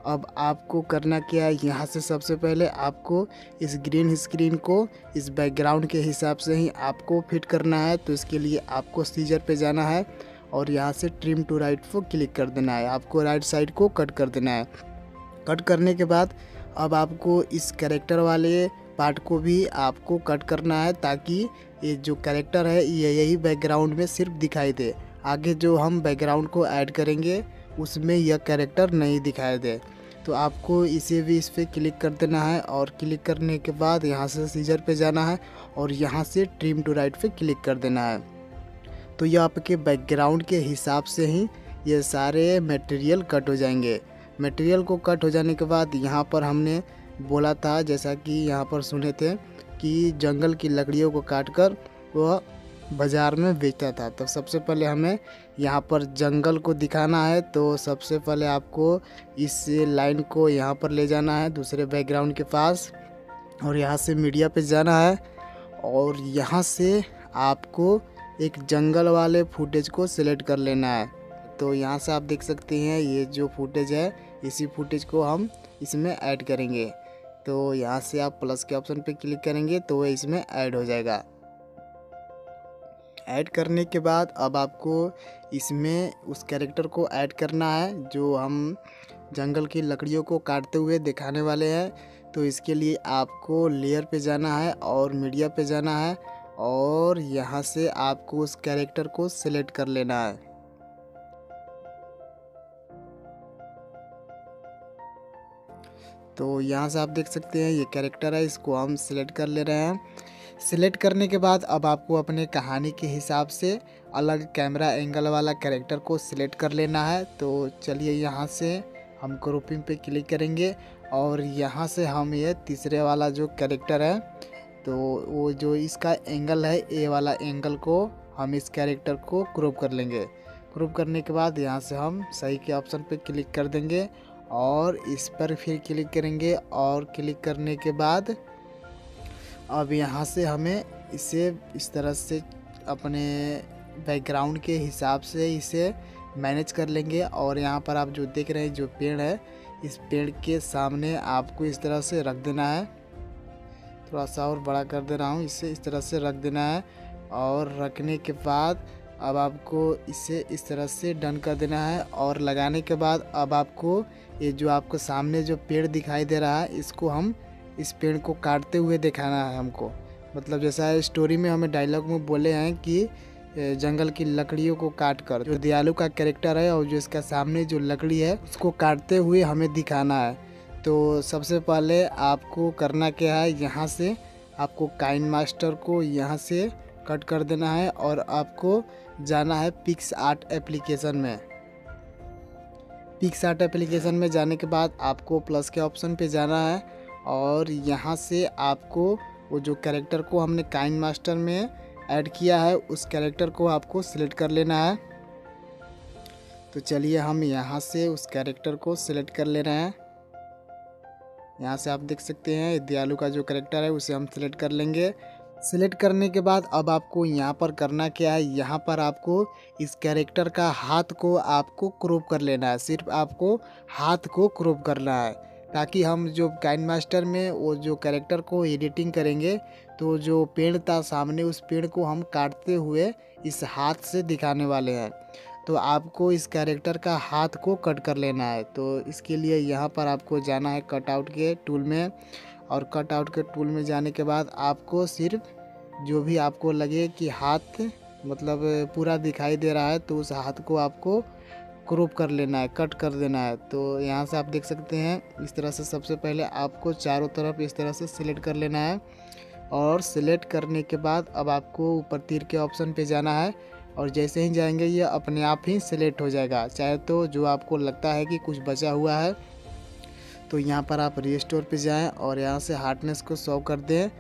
अब आपको करना क्या है, यहाँ से सबसे पहले आपको इस ग्रीन स्क्रीन को इस बैकग्राउंड के हिसाब से ही आपको फिट करना है। तो इसके लिए आपको सीजर पे जाना है और यहाँ से ट्रिम टू राइट को क्लिक कर देना है। आपको राइट साइड को कट कर देना है। कट करने के बाद अब आपको इस कैरेक्टर वाले पार्ट को भी आपको कट करना है, ताकि ये जो कैरेक्टर है ये यही बैकग्राउंड में सिर्फ दिखाई दे। आगे जो हम बैकग्राउंड को ऐड करेंगे उसमें यह कैरेक्टर नहीं दिखाई दे। तो आपको इसे भी इस पर क्लिक कर देना है, और क्लिक करने के बाद यहाँ से सीजर पे जाना है और यहाँ से ट्रिम टू राइट पे क्लिक कर देना है। तो यह आपके बैकग्राउंड के हिसाब से ही ये सारे मटेरियल कट हो जाएंगे। मटेरियल को कट हो जाने के बाद यहाँ पर हमने बोला था, जैसा कि यहाँ पर सुने थे कि जंगल की लकड़ियों को काटकर वह बाज़ार में बेचता था। तो सबसे पहले हमें यहाँ पर जंगल को दिखाना है। तो सबसे पहले आपको इस लाइन को यहाँ पर ले जाना है दूसरे बैकग्राउंड के पास, और यहाँ से मीडिया पे जाना है, और यहाँ से आपको एक जंगल वाले फुटेज को सिलेक्ट कर लेना है। तो यहाँ से आप देख सकते हैं, ये जो फुटेज है इसी फुटेज को हम इसमें ऐड करेंगे। तो यहाँ से आप प्लस के ऑप्शन पे क्लिक करेंगे तो वह इसमें ऐड हो जाएगा। ऐड करने के बाद अब आपको इसमें उस कैरेक्टर को ऐड करना है जो हम जंगल की लकड़ियों को काटते हुए दिखाने वाले हैं। तो इसके लिए आपको लेयर पे जाना है और मीडिया पे जाना है, और यहाँ से आपको उस कैरेक्टर को सिलेक्ट कर लेना है। तो यहाँ से आप देख सकते हैं ये कैरेक्टर है, इसको हम सिलेक्ट कर ले रहे हैं। सिलेक्ट करने के बाद अब आपको अपने कहानी के हिसाब से अलग कैमरा एंगल वाला कैरेक्टर को सिलेक्ट कर लेना है। तो चलिए यहाँ से हम क्रॉपिंग पे क्लिक करेंगे, और यहाँ से हम ये तीसरे वाला जो कैरेक्टर है, तो वो जो इसका एंगल है, ए वाला एंगल को हम इस कैरेक्टर को क्रॉप कर लेंगे। क्रॉप करने के बाद यहाँ से हम सही के ऑप्शन पे क्लिक कर देंगे, और इस पर फिर क्लिक करेंगे, और क्लिक करने के बाद अब यहाँ से हमें इसे इस तरह से अपने बैकग्राउंड के हिसाब से इसे मैनेज कर लेंगे। और यहाँ पर आप जो देख रहे हैं जो पेड़ है, इस पेड़ के सामने आपको इस तरह से रख देना है। थोड़ा सा और बड़ा कर दे रहा हूँ, इसे इस तरह से रख देना है। और रखने के बाद अब आपको इसे इस तरह से डन कर देना है, और लगाने के बाद अब आपको ये जो आपको सामने जो पेड़ दिखाई दे रहा है, इसको हम इस पेड़ को काटते हुए दिखाना है हमको। मतलब जैसा स्टोरी में हमें डायलॉग में बोले हैं कि जंगल की लकड़ियों को काट कर, जो दयालु का कैरेक्टर है और जो इसका सामने जो लकड़ी है उसको काटते हुए हमें दिखाना है। तो सबसे पहले आपको करना क्या है, यहाँ से आपको काइन मास्टर को यहाँ से कट कर देना है, और आपको जाना है पिक्सआर्ट एप्लीकेशन में। पिक्सआर्ट एप्लीकेशन में जाने के बाद आपको प्लस के ऑप्शन पे जाना है, और यहाँ से आपको वो जो कैरेक्टर को हमने काइन मास्टर में ऐड किया है उस कैरेक्टर को आपको सिलेक्ट कर लेना है। तो चलिए हम यहाँ से उस कैरेक्टर को सिलेक्ट कर ले रहे हैं। यहाँ से आप देख सकते हैं दयालु का जो कैरेक्टर है उसे हम सिलेक्ट कर लेंगे। सिलेक्ट करने के बाद अब आपको यहाँ पर करना क्या है, यहाँ पर आपको इस कैरेक्टर का हाथ को आपको क्रॉप कर लेना है। सिर्फ आपको हाथ को क्रॉप करना है ताकि हम जो काइन मास्टर में वो जो कैरेक्टर को एडिटिंग करेंगे तो जो पेड़ था सामने उस पेड़ को हम काटते हुए इस हाथ से दिखाने वाले हैं। तो आपको इस कैरेक्टर का हाथ को कट कर लेना है। तो इसके लिए यहाँ पर आपको जाना है कट आउट के टूल में, और कट आउट के टूल में जाने के बाद आपको सिर्फ जो भी आपको लगे कि हाथ मतलब पूरा दिखाई दे रहा है तो उस हाथ को आपको क्रॉप कर लेना है, कट कर देना है। तो यहाँ से आप देख सकते हैं इस तरह से सबसे पहले आपको चारों तरफ इस तरह से सिलेक्ट कर लेना है, और सिलेक्ट करने के बाद अब आपको ऊपर तीर के ऑप्शन पे जाना है, और जैसे ही जाएंगे ये अपने आप ही सिलेक्ट हो जाएगा। चाहे तो जो आपको लगता है कि कुछ बचा हुआ है तो यहाँ पर आप रिस्टोर पे जाएं और यहाँ से हार्डनेस को 100 कर दें,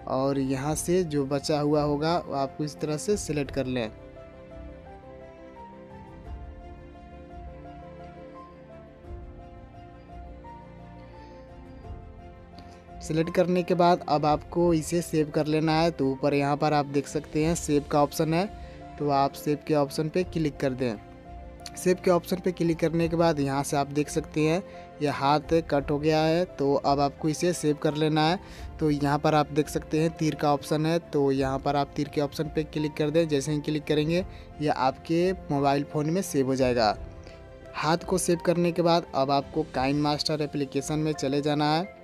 और यहाँ से जो बचा हुआ होगा वो आपको इस तरह से सिलेक्ट कर लें। सिलेक्ट करने के बाद अब आपको इसे सेव कर लेना है। तो ऊपर यहाँ पर आप देख सकते हैं सेव का ऑप्शन है, तो आप सेव के ऑप्शन पे क्लिक कर दें। सेव के ऑप्शन पे क्लिक करने के बाद यहाँ से आप देख सकते हैं यह हाथ कट हो गया है। तो अब आपको इसे सेव कर लेना है। तो यहाँ पर आप देख सकते हैं तीर का ऑप्शन है, तो यहाँ पर आप तीर के ऑप्शन पे क्लिक कर दें। जैसे ही क्लिक करेंगे यह आपके मोबाइल फ़ोन में सेव हो जाएगा। हाथ को सेव करने के बाद अब आपको काइन मास्टर एप्लीकेशन में चले जाना है,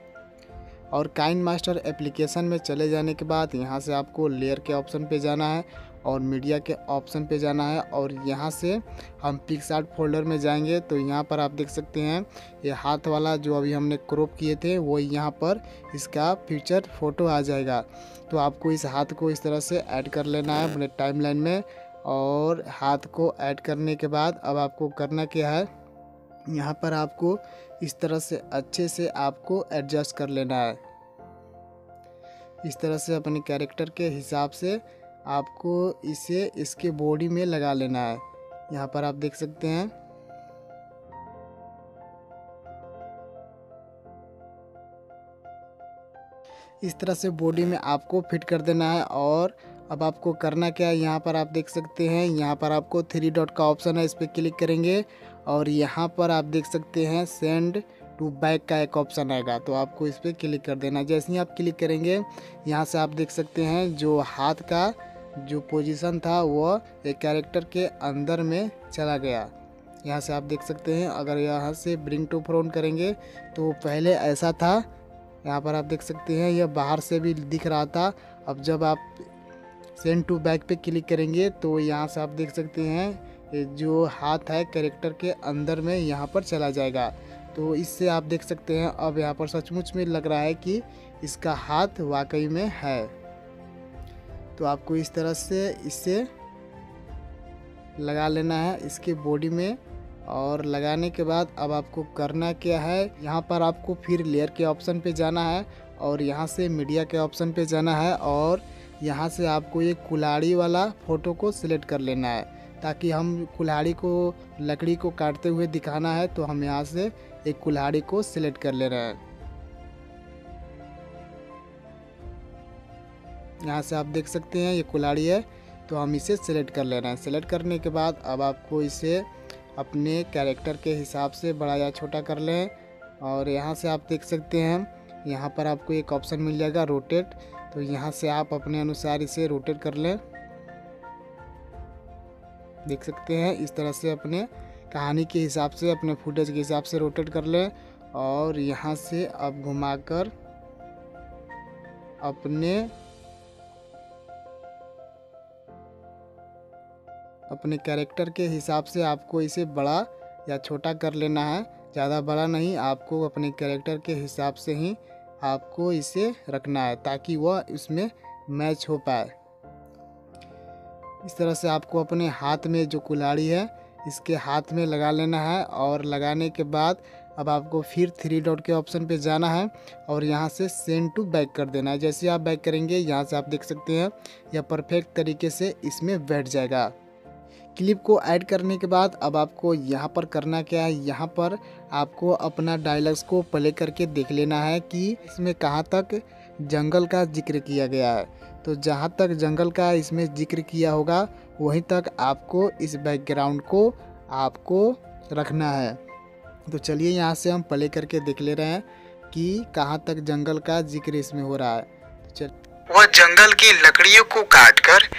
और काइन मास्टर एप्लीकेशन में चले जाने के बाद यहाँ से आपको लेयर के ऑप्शन पे जाना है और मीडिया के ऑप्शन पे जाना है, और यहाँ से हम पिक्सआर्ट फोल्डर में जाएंगे। तो यहाँ पर आप देख सकते हैं ये हाथ वाला जो अभी हमने क्रॉप किए थे वो यहाँ पर इसका फ्यूचर फ़ोटो आ जाएगा। तो आपको इस हाथ को इस तरह से ऐड कर लेना है अपने टाइमलाइन में, और हाथ को ऐड करने के बाद अब आपको करना क्या है, यहाँ पर आपको इस तरह से अच्छे से आपको एडजस्ट कर लेना है। इस तरह से अपने कैरेक्टर के हिसाब से आपको इसे इसके बॉडी में लगा लेना है। यहाँ पर आप देख सकते हैं इस तरह से बॉडी में आपको फिट कर देना है। और अब आपको करना क्या है, यहाँ पर आप देख सकते हैं यहाँ पर आपको 3 डॉट का ऑप्शन है, इस पर क्लिक करेंगे और यहाँ पर आप देख सकते हैं सेंड टू बैक का एक ऑप्शन आएगा। तो आपको इस पर क्लिक कर देना। जैसे ही आप क्लिक करेंगे यहाँ से आप देख सकते हैं जो हाथ का जो पोजीशन था वो एक कैरेक्टर के अंदर में चला गया। यहाँ से आप देख सकते हैं अगर यहाँ से ब्रिंग टू फ्रंट करेंगे तो पहले ऐसा था, यहाँ पर आप देख सकते हैं यह बाहर से भी दिख रहा था। अब जब आप सेंड टू बैक पे क्लिक करेंगे तो यहाँ से आप देख सकते हैं जो हाथ है कैरेक्टर के अंदर में यहाँ पर चला जाएगा। तो इससे आप देख सकते हैं अब यहाँ पर सचमुच में लग रहा है कि इसका हाथ वाकई में है। तो आपको इस तरह से इसे लगा लेना है इसके बॉडी में, और लगाने के बाद अब आपको करना क्या है, यहाँ पर आपको फिर लेयर के ऑप्शन पे जाना है और यहाँ से मीडिया के ऑप्शन पे जाना है, और यहाँ से आपको ये कुल्हाड़ी वाला फ़ोटो को सिलेक्ट कर लेना है ताकि हम कुल्हाड़ी को लकड़ी को काटते हुए दिखाना है। तो हम यहाँ से एक कुल्हाड़ी को सिलेक्ट कर ले रहे हैं। यहाँ से आप देख सकते हैं ये कुल्हाड़ी है, तो हम इसे सिलेक्ट कर ले रहे हैं। सिलेक्ट करने के बाद अब आपको इसे अपने कैरेक्टर के हिसाब से बड़ा या छोटा कर लें, और यहाँ से आप देख सकते हैं यहाँ पर आपको एक ऑप्शन मिल जाएगा रोटेट। तो यहाँ से आप अपने अनुसार इसे रोटेट कर लें। देख सकते हैं इस तरह से अपने कहानी के हिसाब से अपने फुटेज के हिसाब से रोटेट कर लें, और यहाँ से अब घुमाकर अपने कैरेक्टर के हिसाब से आपको इसे बड़ा या छोटा कर लेना है। ज़्यादा बड़ा नहीं, आपको अपने कैरेक्टर के हिसाब से ही आपको इसे रखना है ताकि वह इसमें मैच हो पाए। इस तरह से आपको अपने हाथ में जो कुल्हाड़ी है इसके हाथ में लगा लेना है, और लगाने के बाद अब आपको फिर 3 डॉट के ऑप्शन पे जाना है और यहाँ से सेंड टू बैक कर देना है। जैसे आप बैक करेंगे यहाँ से आप देख सकते हैं यह परफेक्ट तरीके से इसमें बैठ जाएगा। क्लिप को ऐड करने के बाद अब आपको यहाँ पर करना क्या है, यहाँ पर आपको अपना डायलॉग्स को प्ले करके देख लेना है कि इसमें कहाँ तक जंगल का जिक्र किया गया है। तो जहाँ तक जंगल का इसमें जिक्र किया होगा वहीं तक आपको इस बैकग्राउंड को आपको रखना है। तो चलिए यहाँ से हम प्ले करके देख ले रहे हैं कि कहाँ तक जंगल का जिक्र इसमें हो रहा है। वह जंगल की लकड़ियों को काटकर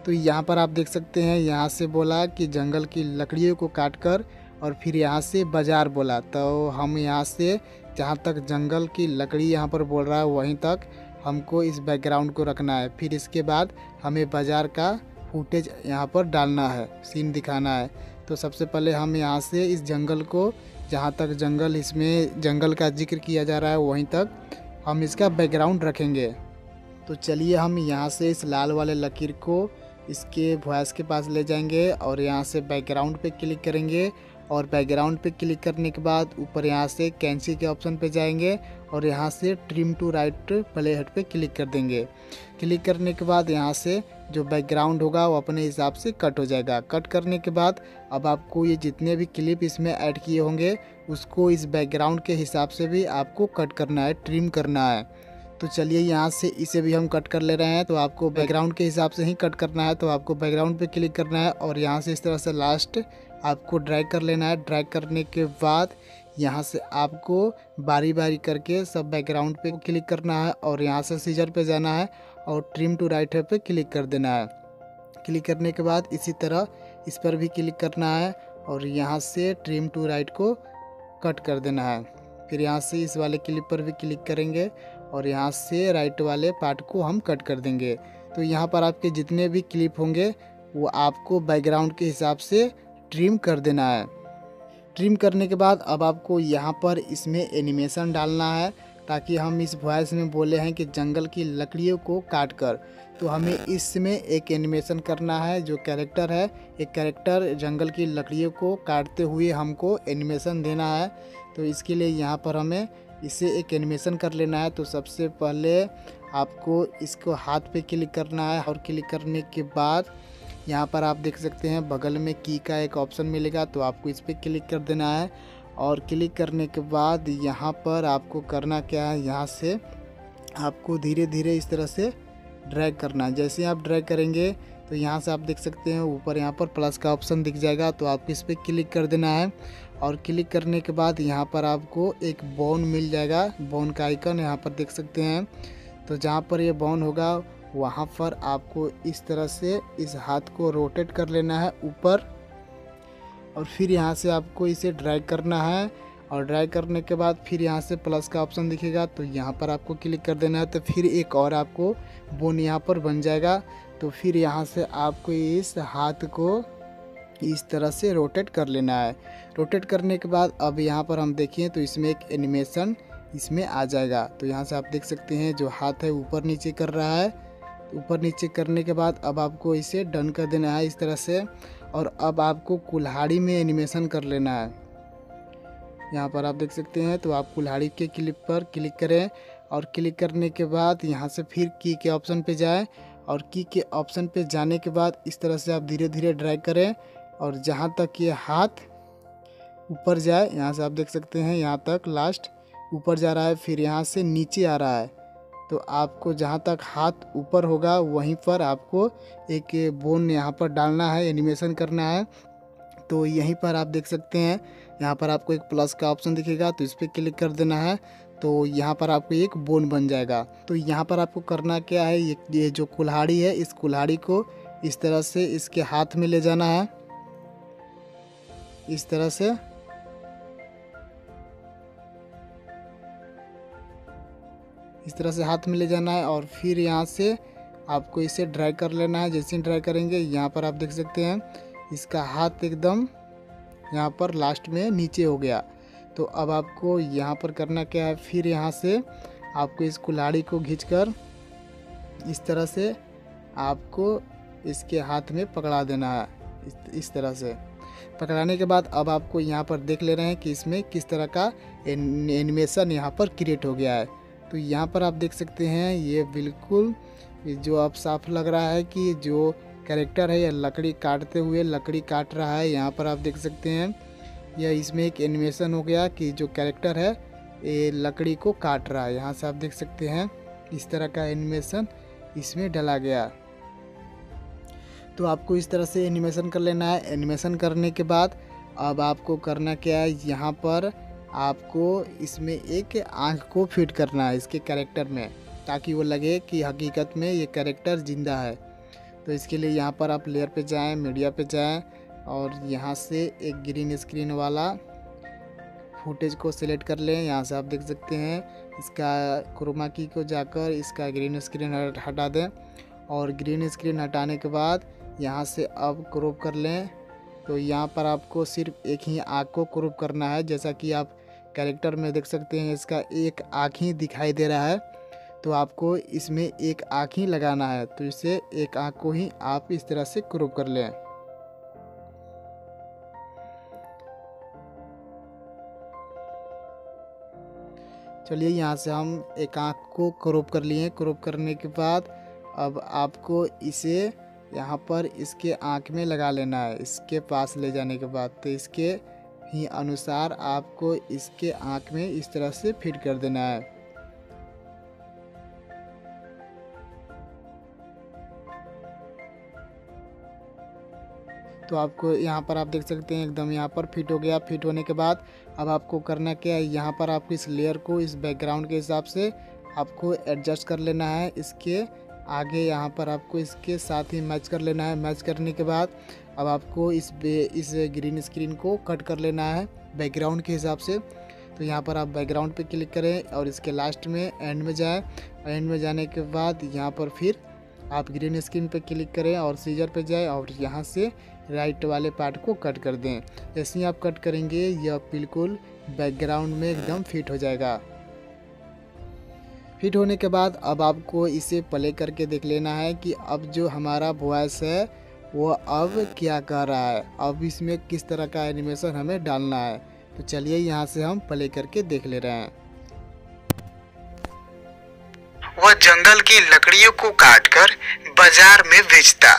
तो यहाँ पर आप देख सकते हैं यहाँ से बोला कि जंगल की लकड़ियों को काटकर और फिर यहाँ से बाज़ार बोला। तो हम यहाँ से जहाँ तक जंगल की लकड़ी यहाँ पर बोल रहा है वहीं तक हमको इस बैकग्राउंड को रखना है। फिर इसके बाद हमें बाज़ार का फुटेज यहाँ पर डालना है, सीन दिखाना है। तो सबसे पहले हम यहाँ से इस जंगल को जहाँ तक जंगल इसमें जंगल का जिक्र किया जा रहा है वहीं तक हम इसका बैकग्राउंड रखेंगे। तो चलिए हम यहाँ से इस लाल वाले लकीर को इसके वॉइस के पास ले जाएंगे और यहाँ से बैकग्राउंड पे क्लिक करेंगे और बैकग्राउंड पे क्लिक करने के बाद ऊपर यहाँ से कैंची के ऑप्शन पे जाएंगे और यहाँ से trim to right play head पे क्लिक कर देंगे। क्लिक करने के बाद यहाँ से जो बैकग्राउंड होगा वो अपने हिसाब से कट हो जाएगा। कट करने के बाद अब आपको ये जितने भी क्लिप इसमें ऐड किए होंगे उसको इस बैकग्राउंड के हिसाब से भी आपको कट करना है, ट्रिम करना है। तो चलिए यहाँ से इसे भी हम कट कर ले रहे हैं। तो आपको बैकग्राउंड के हिसाब से ही कट करना है। तो आपको बैकग्राउंड पे क्लिक करना है और यहाँ से इस तरह से लास्ट आपको ड्रैग कर लेना है। ड्रैग करने के बाद यहाँ से आपको बारी बारी करके सब बैकग्राउंड पे क्लिक करना है और यहाँ से सीजर पे जाना है और ट्रिम टू राइट पे क्लिक कर देना है। क्लिक करने के बाद इसी तरह इस पर भी क्लिक करना है और यहाँ से ट्रिम टू राइट को कट कर देना है। फिर यहाँ से इस वाले क्लिप पर भी क्लिक करेंगे और यहाँ से राइट वाले पार्ट को हम कट कर देंगे। तो यहाँ पर आपके जितने भी क्लिप होंगे वो आपको बैकग्राउंड के हिसाब से ट्रिम कर देना है। ट्रिम करने के बाद अब आपको यहाँ पर इसमें एनिमेशन डालना है ताकि हम इस वॉइस में बोले हैं कि जंगल की लकड़ियों को काट कर। तो हमें इसमें एक एनिमेशन करना है। जो कैरेक्टर है, एक कैरेक्टर जंगल की लकड़ियों को काटते हुए हमको एनिमेशन देना है। तो इसके लिए यहाँ पर हमें इसे एक एनिमेशन कर लेना है। तो सबसे पहले आपको इसको हाथ पे क्लिक करना है और क्लिक करने के बाद यहाँ पर आप देख सकते हैं बगल में की का एक ऑप्शन मिलेगा। तो आपको इस पर क्लिक कर देना है और क्लिक करने के बाद यहाँ पर आपको करना क्या है, यहाँ से आपको धीरे धीरे इस तरह से ड्रैग करना है। जैसे आप ड्रैग करेंगे तो यहाँ से आप देख सकते हैं ऊपर यहाँ पर प्लस का ऑप्शन दिख जाएगा। तो आपको इस पर क्लिक कर देना है और क्लिक करने के बाद यहाँ पर आपको एक बोन मिल जाएगा, बोन का आइकन यहाँ पर देख सकते हैं। तो जहाँ पर ये बोन होगा वहाँ पर आपको इस तरह से इस हाथ को रोटेट कर लेना है ऊपर और फिर यहाँ से आपको इसे ड्रैग करना है और ड्रैग करने के बाद फिर यहाँ से प्लस का ऑप्शन दिखेगा। तो यहाँ पर आपको क्लिक कर देना है। तो फिर एक और आपको बोन यहाँ पर बन जाएगा। तो फिर यहाँ से आपको इस हाथ को इस तरह से रोटेट कर लेना है। रोटेट करने के बाद अब यहाँ पर हम देखें तो इसमें एक एनिमेशन इसमें आ जाएगा। तो यहाँ से आप देख सकते हैं जो हाथ है ऊपर नीचे कर रहा है। ऊपर नीचे करने के बाद अब आपको इसे डन कर देना है इस तरह से। और अब आपको कुल्हाड़ी में एनिमेशन कर लेना है। यहाँ पर आप देख सकते हैं। तो आप कुल्हाड़ी के क्लिप पर क्लिक करें और क्लिक करने के बाद यहाँ से फिर की के ऑप्शन पे जाएं और की के ऑप्शन पे जाने के बाद इस तरह से आप धीरे धीरे ड्रैग करें और जहाँ तक ये हाथ ऊपर जाए, यहाँ से आप देख सकते हैं यहाँ तक लास्ट ऊपर जा रहा है, फिर यहाँ से नीचे आ रहा है। तो आपको जहाँ तक हाथ ऊपर होगा वहीं पर आपको एक बोन यहाँ पर डालना है, एनिमेशन करना है। तो यहीं पर आप देख सकते हैं यहाँ पर आपको एक प्लस का ऑप्शन दिखेगा। तो इस पर क्लिक कर देना है। तो यहाँ पर आपको एक बोन बन जाएगा। तो यहाँ पर आपको करना क्या है, ये जो कुल्हाड़ी है इस कुल्हाड़ी को इस तरह से इसके हाथ में ले जाना है, इस तरह से। इस तरह से हाथ में ले जाना है और फिर यहाँ से आपको इसे ड्रैग कर लेना है। जैसे ही ड्रैग करेंगे यहाँ पर आप देख सकते हैं इसका हाथ एकदम यहाँ पर लास्ट में नीचे हो गया। तो अब आपको यहाँ पर करना क्या है, फिर यहाँ से आपको इस कुल्हाड़ी को खींचकर इस तरह से आपको इसके हाथ में पकड़ा देना है, इस तरह से। पकड़ाने के बाद अब आपको यहाँ पर देख ले रहे हैं कि इसमें किस तरह का एनिमेशन यहाँ पर क्रिएट हो गया है। तो यहाँ पर आप देख सकते हैं ये बिल्कुल जो अब साफ लग रहा है कि जो कैरेक्टर है यह लकड़ी काटते हुए लकड़ी काट रहा है। यहाँ पर आप देख सकते हैं यह इसमें एक एनिमेशन हो गया कि जो कैरेक्टर है ये लकड़ी को काट रहा है। यहाँ से आप देख सकते हैं इस तरह का एनिमेशन इसमें डाला गया। तो आपको इस तरह से एनिमेशन कर लेना है। एनिमेशन करने के बाद अब आपको करना क्या है, यहाँ पर आपको इसमें एक आँख को फिट करना है इसके कैरेक्टर में, ताकि वो लगे कि हकीकत में ये कैरेक्टर ज़िंदा है। तो इसके लिए यहाँ पर आप लेयर पे जाएं, मीडिया पे जाएं और यहाँ से एक ग्रीन स्क्रीन वाला फुटेज को सिलेक्ट कर लें। यहाँ से आप देख सकते हैं इसका क्रोमा की को जाकर इसका ग्रीन स्क्रीन हटा दें और ग्रीन स्क्रीन हटाने के बाद यहाँ से अब क्रॉप कर लें। तो यहाँ पर आपको सिर्फ एक ही आँख को क्रॉप करना है। जैसा कि आप कैरेक्टर में देख सकते हैं इसका एक आँख ही दिखाई दे रहा है, तो आपको इसमें एक आँख ही लगाना है। तो इसे एक आँख को ही आप इस तरह से क्रॉप कर लें। चलिए यहाँ से हम एक आँख को क्रॉप कर लिए। क्रॉप करने के बाद अब आपको इसे यहाँ पर इसके आँख में लगा लेना है। इसके पास ले जाने के बाद तो इसके ही अनुसार आपको इसके आँख में इस तरह से फिट कर देना है। तो आपको यहाँ पर आप देख सकते हैं एकदम यहाँ पर फिट हो गया। फिट होने के बाद अब आपको करना क्या है, यहाँ पर आपको इस लेयर को इस बैकग्राउंड के हिसाब से आपको एडजस्ट कर लेना है। इसके आगे यहाँ पर आपको इसके साथ ही मैच कर लेना है। मैच करने के बाद अब आपको इस ग्रीन स्क्रीन को कट कर लेना है बैकग्राउंड के हिसाब से। तो यहाँ पर आप बैकग्राउंड पे क्लिक करें और इसके लास्ट में एंड में जाएं। एंड में जाने के बाद यहाँ पर फिर आप ग्रीन स्क्रीन पे क्लिक करें और सीजर पे जाएं और यहाँ से राइट वाले पार्ट को कट कर दें। जैसे ही आप कट करेंगे यह बिल्कुल बैकग्राउंड में एकदम फिट हो जाएगा। फिट होने के बाद अब आपको इसे प्ले करके देख लेना है कि अब जो हमारा वॉइस है वो अब क्या कर रहा है, अब इसमें किस तरह का एनिमेशन हमें डालना है। तो चलिए यहाँ से हम प्ले करके देख ले रहे हैं। वह जंगल की लकड़ियों को काटकर बाजार में बेचता।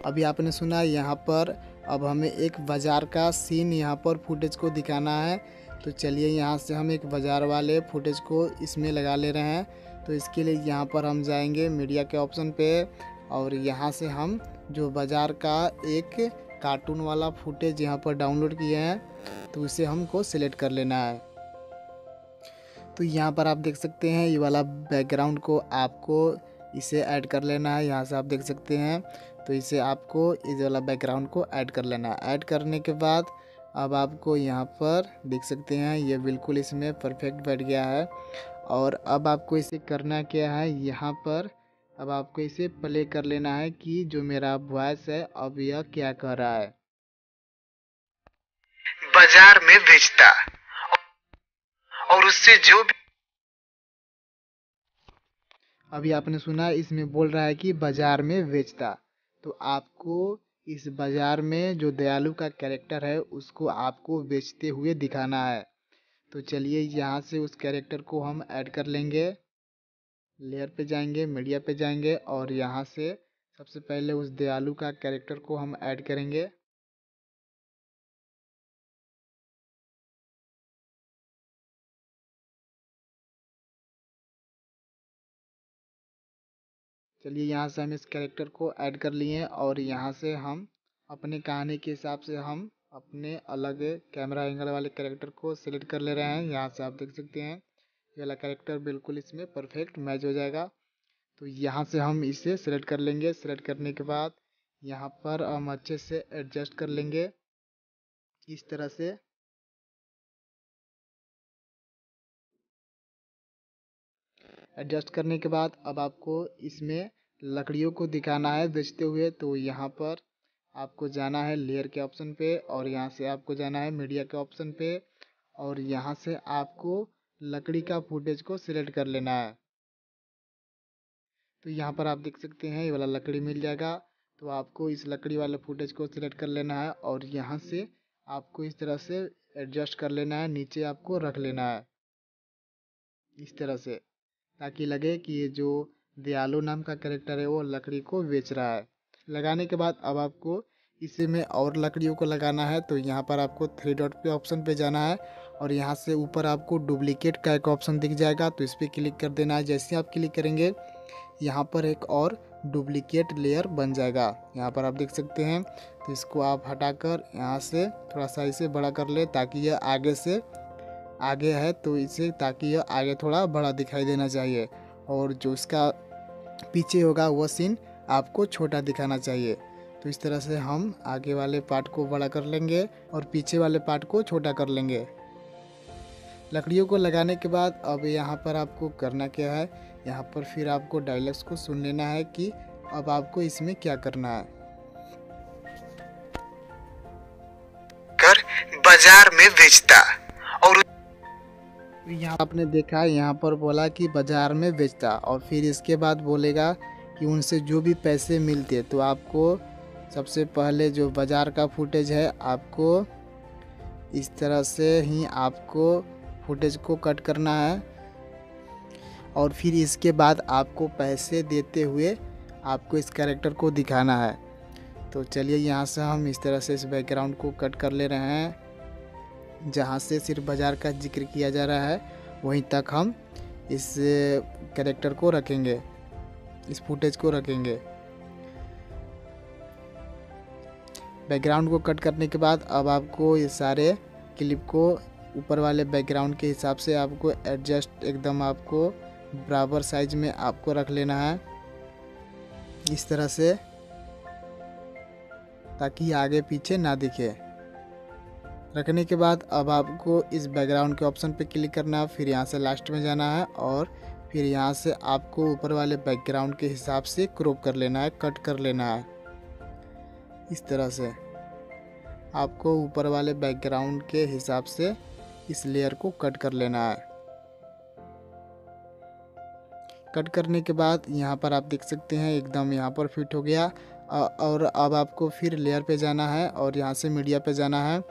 अभी आपने सुना यहाँ पर अब हमें एक बाज़ार का सीन यहाँ पर फुटेज को दिखाना है। तो चलिए यहाँ से हम एक बाज़ार वाले फुटेज को इसमें लगा ले रहे हैं। तो इसके लिए यहाँ पर हम जाएंगे मीडिया के ऑप्शन पे और यहाँ से हम जो बाज़ार का एक कार्टून वाला फुटेज यहाँ पर डाउनलोड किए हैं तो उसे हमको सिलेक्ट कर लेना है। तो यहाँ पर आप देख सकते हैं ये वाला बैकग्राउंड को आपको इसे ऐड कर लेना है। यहाँ से आप देख सकते हैं तो इसे आपको इस वाला बैकग्राउंड को ऐड कर लेना है। ऐड करने के बाद अब आपको यहाँ पर देख सकते हैं ये बिल्कुल इसमें परफेक्ट बैठ गया है। और अब आपको इसे करना क्या है, यहाँ पर अब आपको इसे प्ले कर लेना है कि जो मेरा वॉइस है अब यह क्या कर रहा है। बाजार में बेचता और उससे जो भी अभी आपने सुना इसमें बोल रहा है कि बाजार में बेचता। तो आपको इस बाजार में जो दयालु का कैरेक्टर है उसको आपको बेचते हुए दिखाना है। तो चलिए यहाँ से उस कैरेक्टर को हम ऐड कर लेंगे। लेयर पे जाएंगे, मीडिया पे जाएंगे और यहाँ से सबसे पहले उस दयालु का कैरेक्टर को हम ऐड करेंगे। चलिए यहाँ से हम इस कैरेक्टर को ऐड कर लिए और यहाँ से हम अपने कहानी के हिसाब से हम अपने अलग कैमरा एंगल वाले कैरेक्टर को सिलेक्ट कर ले रहे हैं। यहाँ से आप देख सकते हैं ये वाला कैरेक्टर बिल्कुल इसमें परफेक्ट मैच हो जाएगा। तो यहाँ से हम इसे सिलेक्ट कर लेंगे। सिलेक्ट करने के बाद यहाँ पर हम अच्छे से एडजस्ट कर लेंगे इस तरह से। एडजस्ट करने के बाद अब आपको इसमें लकड़ियों को दिखाना है बेचते हुए। तो यहाँ पर आपको जाना है लेयर के ऑप्शन पे और यहाँ से आपको जाना है मीडिया के ऑप्शन पे और यहाँ से आपको लकड़ी का फुटेज को सिलेक्ट कर लेना है। तो यहाँ पर आप देख सकते हैं ये वाला लकड़ी मिल जाएगा तो आपको इस लकड़ी वाले फुटेज को सिलेक्ट कर लेना है और यहाँ से आपको इस तरह से एडजस्ट कर लेना है, नीचे आपको रख लेना है इस तरह से, ताकि लगे कि ये जो दयालु नाम का कैरेक्टर है वो लकड़ी को बेच रहा है। लगाने के बाद अब आपको इसी में और लकड़ियों को लगाना है। तो यहाँ पर आपको 3 डॉट पे ऑप्शन पे जाना है और यहाँ से ऊपर आपको डुप्लीकेट का एक ऑप्शन दिख जाएगा, तो इस पर क्लिक कर देना है। जैसे आप क्लिक करेंगे यहाँ पर एक और डुप्लीकेट लेयर बन जाएगा, यहाँ पर आप देख सकते हैं। तो इसको आप हटाकर यहाँ से थोड़ा सा इसे बड़ा कर ले ताकि यह आगे से आगे है, तो इसे ताकि यह आगे थोड़ा बड़ा दिखाई देना चाहिए और जो इसका पीछे होगा वह सीन आपको छोटा दिखाना चाहिए। तो इस तरह से हम आगे वाले पार्ट को बड़ा कर लेंगे और पीछे वाले पार्ट को छोटा कर लेंगे। लकड़ियों को लगाने के बाद अब यहाँ पर आपको करना क्या है, यहाँ पर फिर आपको डायलॉग्स को सुन लेना है कि अब आपको इसमें क्या करना है। कर बाजार में बेचता और यहाँ आपने देखा यहाँ पर बोला कि बाजार में बेचता और फिर इसके बाद बोलेगा कि उनसे जो भी पैसे मिलते, तो आपको सबसे पहले जो बाजार का फुटेज है आपको इस तरह से ही आपको फुटेज को कट करना है और फिर इसके बाद आपको पैसे देते हुए आपको इस कैरेक्टर को दिखाना है। तो चलिए यहाँ से हम इस तरह से इस बैकग्राउंड को कट कर ले रहे हैं, जहाँ से सिर्फ बाज़ार का जिक्र किया जा रहा है वहीं तक हम इस कैरेक्टर को रखेंगे, इस फुटेज को रखेंगे। बैकग्राउंड को कट करने के बाद अब आपको ये सारे क्लिप को ऊपर वाले बैकग्राउंड के हिसाब से आपको एडजस्ट एकदम आपको बराबर साइज में आपको रख लेना है इस तरह से, ताकि आगे पीछे ना दिखे। रखने के बाद अब आपको इस बैकग्राउंड के ऑप्शन पे क्लिक करना है, फिर यहाँ से लास्ट में जाना है और फिर यहाँ से आपको ऊपर वाले बैकग्राउंड के हिसाब से क्रॉप कर लेना है, कट कर लेना है। इस तरह से आपको ऊपर वाले बैकग्राउंड के हिसाब से इस लेयर को कट कर लेना है। कट करने के बाद यहाँ पर आप देख सकते हैं एकदम यहाँ पर फिट हो गया। और अब आपको फिर लेयर पे जाना है और यहाँ से मीडिया पे जाना है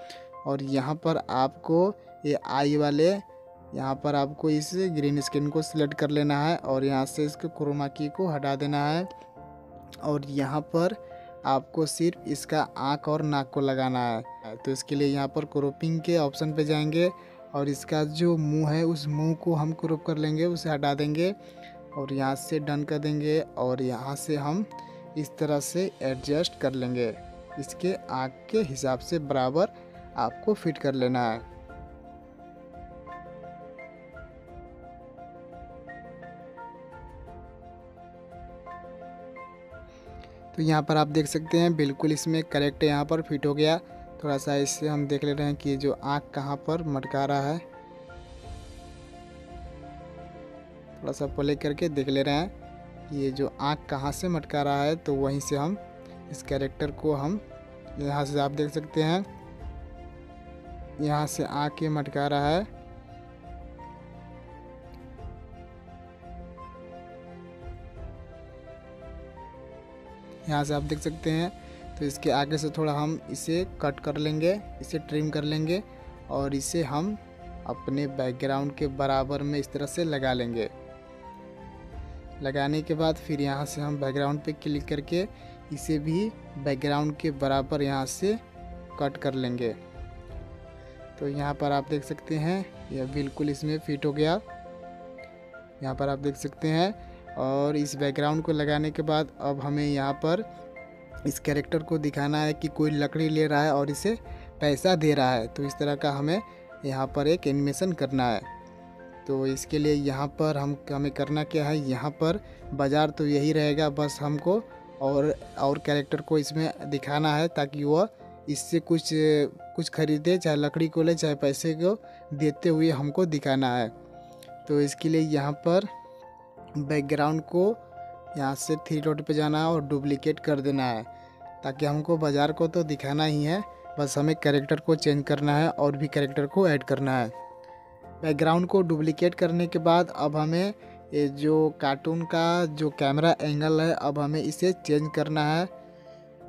और यहाँ पर आपको ये आई वाले यहाँ पर आपको इस ग्रीन स्क्रीन को सिलेक्ट कर लेना है और यहाँ से इसके क्रोमा की को हटा देना है और यहाँ पर आपको सिर्फ इसका आँख और नाक को लगाना है। तो इसके लिए यहाँ पर क्रॉपिंग के ऑप्शन पे जाएंगे और इसका जो मुंह है उस मुंह को हम क्रॉप कर लेंगे, उसे हटा देंगे और यहाँ से डन कर देंगे और यहाँ से हम इस तरह से एडजस्ट कर लेंगे। इसके आँख के हिसाब से बराबर आपको फिट कर लेना है। तो यहाँ पर आप देख सकते हैं बिल्कुल इसमें करेक्ट यहाँ पर फिट हो गया। थोड़ा सा इससे हम देख ले रहे हैं कि जो आँख कहाँ पर मटका रहा है, थोड़ा सा प्ले करके देख ले रहे हैं कि ये जो आँख कहाँ से मटका रहा है। तो वहीं से हम इस कैरेक्टर को हम यहाँ से आप देख सकते हैं यहाँ से आँख ये मटका रहा है। यहाँ से आप देख सकते हैं। तो इसके आगे से थोड़ा हम इसे कट कर लेंगे, इसे ट्रिम कर लेंगे और इसे हम अपने बैकग्राउंड के बराबर में इस तरह से लगा लेंगे। लगाने के बाद फिर यहाँ से हम बैकग्राउंड पे क्लिक करके इसे भी बैकग्राउंड के बराबर यहाँ से कट कर लेंगे। तो यहाँ पर आप देख सकते हैं यह बिल्कुल इसमें फिट हो गया, यहाँ पर आप देख सकते हैं। और इस बैकग्राउंड को लगाने के बाद अब हमें यहाँ पर इस कैरेक्टर को दिखाना है कि कोई लकड़ी ले रहा है और इसे पैसा दे रहा है। तो इस तरह का हमें यहाँ पर एक एनिमेशन करना है। तो इसके लिए यहाँ पर हमें करना क्या है, यहाँ पर बाज़ार तो यही रहेगा, बस हमको और कैरेक्टर को इसमें दिखाना है ताकि वह इससे कुछ खरीदे, चाहे लकड़ी को ले चाहे पैसे को देते हुए हमको दिखाना है। तो इसके लिए यहाँ पर बैकग्राउंड को यहाँ से 3 डॉट पे जाना है और डुप्लीकेट कर देना है ताकि हमको बाज़ार को तो दिखाना ही है, बस हमें कैरेक्टर को चेंज करना है और भी कैरेक्टर को ऐड करना है। बैकग्राउंड को डुप्लीकेट करने के बाद अब हमें ये जो कार्टून का जो कैमरा एंगल है अब हमें इसे चेंज करना है।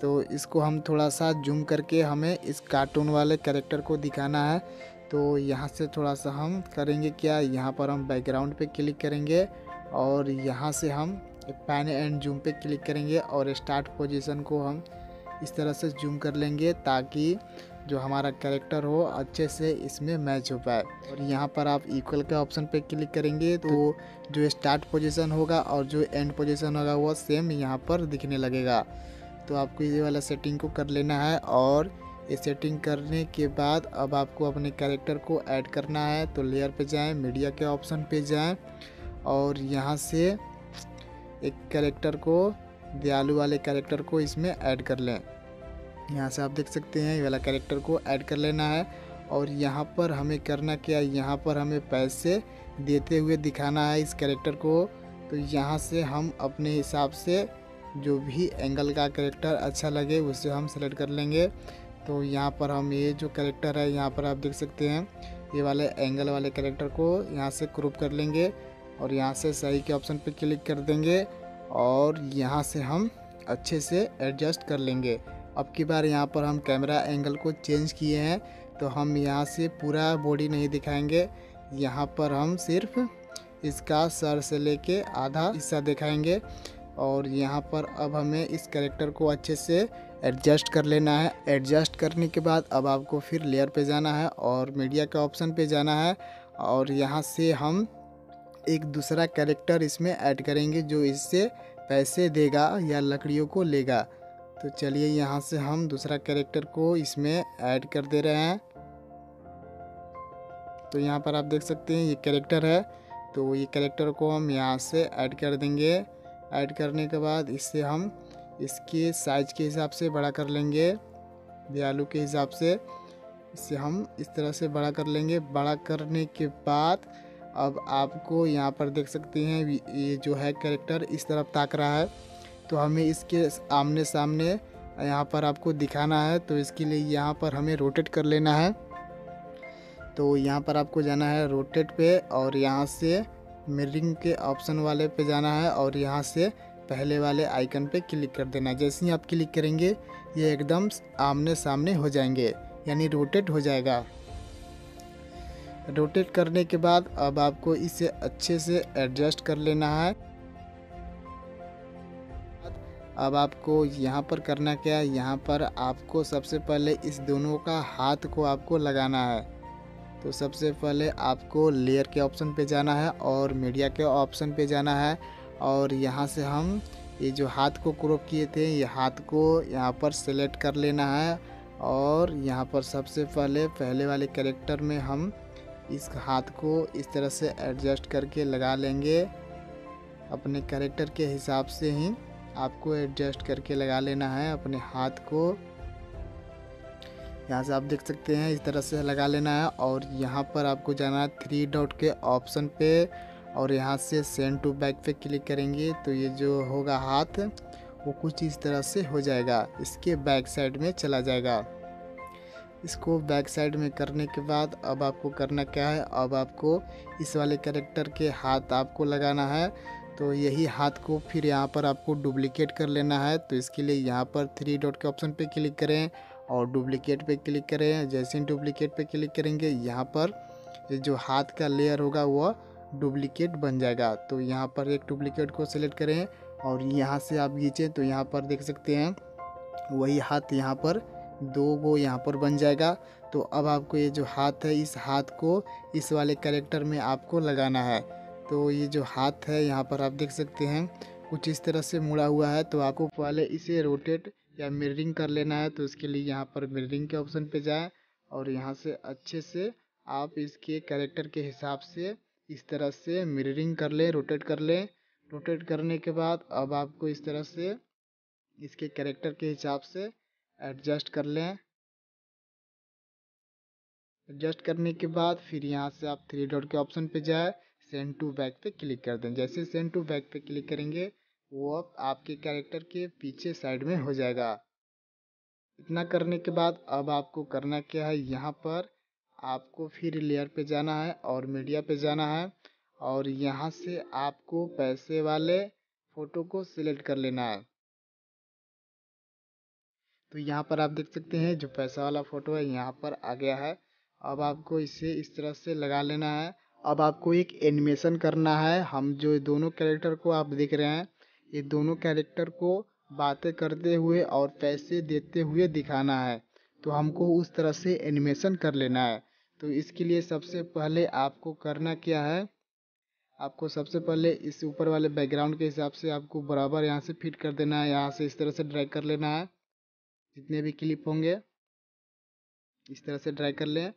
तो इसको हम थोड़ा सा जूम करके हमें इस कार्टून वाले कैरेक्टर को दिखाना है। तो यहाँ से थोड़ा सा हम करेंगे क्या, यहाँ पर हम बैकग्राउंड पे क्लिक करेंगे और यहाँ से हम पैन एंड जूम पे क्लिक करेंगे और स्टार्ट पोजीशन को हम इस तरह से जूम कर लेंगे ताकि जो हमारा कैरेक्टर हो अच्छे से इसमें मैच हो पाए। और यहाँ पर आप इक्वल के ऑप्शन पे क्लिक करेंगे तो जो स्टार्ट पोजीशन होगा और जो एंड पोजीशन होगा वो सेम यहाँ पर दिखने लगेगा। तो आपको ये वाला सेटिंग को कर लेना है और ये सेटिंग करने के बाद अब आपको अपने कैरेक्टर को ऐड करना है। तो लेयर पे जाएं, मीडिया के ऑप्शन पे जाएं और यहाँ से एक कैरेक्टर को, दयालु वाले कैरेक्टर को इसमें ऐड कर लें। यहाँ से आप देख सकते हैं ये वाला कैरेक्टर को ऐड कर लेना है। और यहाँ पर हमें करना क्या, यहाँ पर हमें पैसे देते हुए दिखाना है इस कैरेक्टर को। तो यहाँ से हम अपने हिसाब से जो भी एंगल का कैरेक्टर अच्छा लगे उसे हम सेलेक्ट कर लेंगे। तो यहाँ पर हम ये जो कैरेक्टर है, यहाँ पर आप देख सकते हैं ये वाले एंगल वाले कैरेक्टर को यहाँ से क्रॉप कर लेंगे और यहाँ से सही के ऑप्शन पे क्लिक कर देंगे और यहाँ से हम अच्छे से एडजस्ट कर लेंगे। अब की बार यहाँ पर हम कैमरा एंगल को चेंज किए हैं तो हम यहाँ से पूरा बॉडी नहीं दिखाएंगे, यहाँ पर हम सिर्फ इसका सर से लेके आधा हिस्सा दिखाएंगे। और यहाँ पर अब हमें इस कैरेक्टर को अच्छे से एडजस्ट कर लेना है। एडजस्ट करने के बाद अब आपको फिर लेयर पे जाना है और मीडिया के ऑप्शन पे जाना है और यहाँ से हम एक दूसरा कैरेक्टर इसमें ऐड करेंगे जो इससे पैसे देगा या लकड़ियों को लेगा। तो चलिए यहाँ से हम दूसरा कैरेक्टर को इसमें ऐड कर दे रहे हैं। तो यहाँ पर आप देख सकते हैं ये कैरेक्टर है, तो ये कैरेक्टर को हम यहाँ से ऐड कर देंगे। ऐड करने के बाद इससे हम इसके साइज के हिसाब से बड़ा कर लेंगे, दयालु के हिसाब से इससे हम इस तरह से बड़ा कर लेंगे। बड़ा करने के बाद अब आपको यहाँ पर देख सकते हैं ये जो है कैरेक्टर इस तरफ ताक रहा है, तो हमें इसके आमने सामने यहाँ पर आपको दिखाना है। तो इसके लिए यहाँ पर हमें रोटेट कर लेना है। तो यहाँ पर आपको जाना है रोटेट पे और यहाँ से मिररिंग के ऑप्शन वाले पे जाना है और यहाँ से पहले वाले आइकन पे क्लिक कर देना है। जैसे ही आप क्लिक करेंगे ये एकदम आमने सामने हो जाएंगे, यानी रोटेट हो जाएगा। रोटेट करने के बाद अब आपको इसे अच्छे से एडजस्ट कर लेना है। अब आपको यहाँ पर करना क्या है, यहाँ पर आपको सबसे पहले इस दोनों का हाथ को आपको लगाना है। तो सबसे पहले आपको लेयर के ऑप्शन पे जाना है और मीडिया के ऑप्शन पे जाना है और यहाँ से हम ये जो हाथ को क्रॉप किए थे ये हाथ को यहाँ पर सेलेक्ट कर लेना है। और यहाँ पर सबसे पहले वाले कैरेक्टर में हम इस हाथ को इस तरह से एडजस्ट करके लगा लेंगे। अपने कैरेक्टर के हिसाब से ही आपको एडजस्ट करके लगा लेना है अपने हाथ को। यहाँ से आप देख सकते हैं इस तरह से लगा लेना है और यहाँ पर आपको जाना है 3 डॉट के ऑप्शन पे और यहाँ से सेंड टू बैक पे क्लिक करेंगे तो ये जो होगा हाथ वो कुछ इस तरह से हो जाएगा, इसके बैक साइड में चला जाएगा। इसको बैक साइड में करने के बाद अब आपको करना क्या है, अब आपको इस वाले कैरेक्टर के हाथ आपको लगाना है। तो यही हाथ को फिर यहाँ पर आपको डुप्लिकेट कर लेना है। तो इसके लिए यहाँ पर 3 डॉट के ऑप्शन पे क्लिक करें और डुप्लिकेट पे क्लिक करें। जैसे ही डुप्लिकेट पे क्लिक करेंगे यहाँ पर जो हाथ का लेयर होगा वो डुप्लिकेट बन जाएगा। तो यहाँ पर एक डुप्लिकेट को सिलेक्ट करें और यहाँ से आप खींचें तो यहाँ पर देख सकते हैं वही हाथ यहाँ पर 2 वो यहाँ पर बन जाएगा। तो अब आपको ये जो हाथ है इस हाथ को इस वाले कैरेक्टर में आपको लगाना है। तो ये जो हाथ है यहाँ पर आप देख सकते हैं कुछ इस तरह से मुड़ा हुआ है। तो आपको पहले इसे रोटेट या मिररिंग कर लेना है। तो इसके लिए यहाँ पर मिररिंग के ऑप्शन पे जाएं और यहाँ से अच्छे से आप इसके कैरेक्टर के हिसाब से इस तरह से मिररिंग कर लें, रोटेट कर लें। रोटेट करने के बाद अब आपको इस तरह से इसके कैरेक्टर के हिसाब से एडजस्ट कर लें। एडजस्ट करने के बाद फिर यहाँ से आप 3 डॉट के ऑप्शन पे जाए, सेंड टू बैक पे क्लिक कर दें। जैसे सेंड टू बैक पे क्लिक करेंगे वो अब आपके कैरेक्टर के पीछे साइड में हो जाएगा। इतना करने के बाद अब आपको करना क्या है, यहाँ पर आपको फिर लेयर पे जाना है और मीडिया पे जाना है और यहाँ से आपको पैसे वाले फ़ोटो को सिलेक्ट कर लेना है। तो यहाँ पर आप देख सकते हैं जो पैसा वाला फ़ोटो है यहाँ पर आ गया है। अब आपको इसे इस तरह से लगा लेना है। अब आपको एक एनिमेशन करना है। हम जो दोनों कैरेक्टर को आप देख रहे हैं, ये दोनों कैरेक्टर को बातें करते हुए और पैसे देते हुए दिखाना है। तो हमको उस तरह से एनिमेशन कर लेना है। तो इसके लिए सबसे पहले आपको करना क्या है, आपको सबसे पहले इस ऊपर वाले बैकग्राउंड के हिसाब से आपको बराबर यहाँ से फिट कर देना है। यहाँ से इस तरह से ड्रैग कर लेना है। जितने भी क्लिप होंगे इस तरह से ड्रैग कर लें,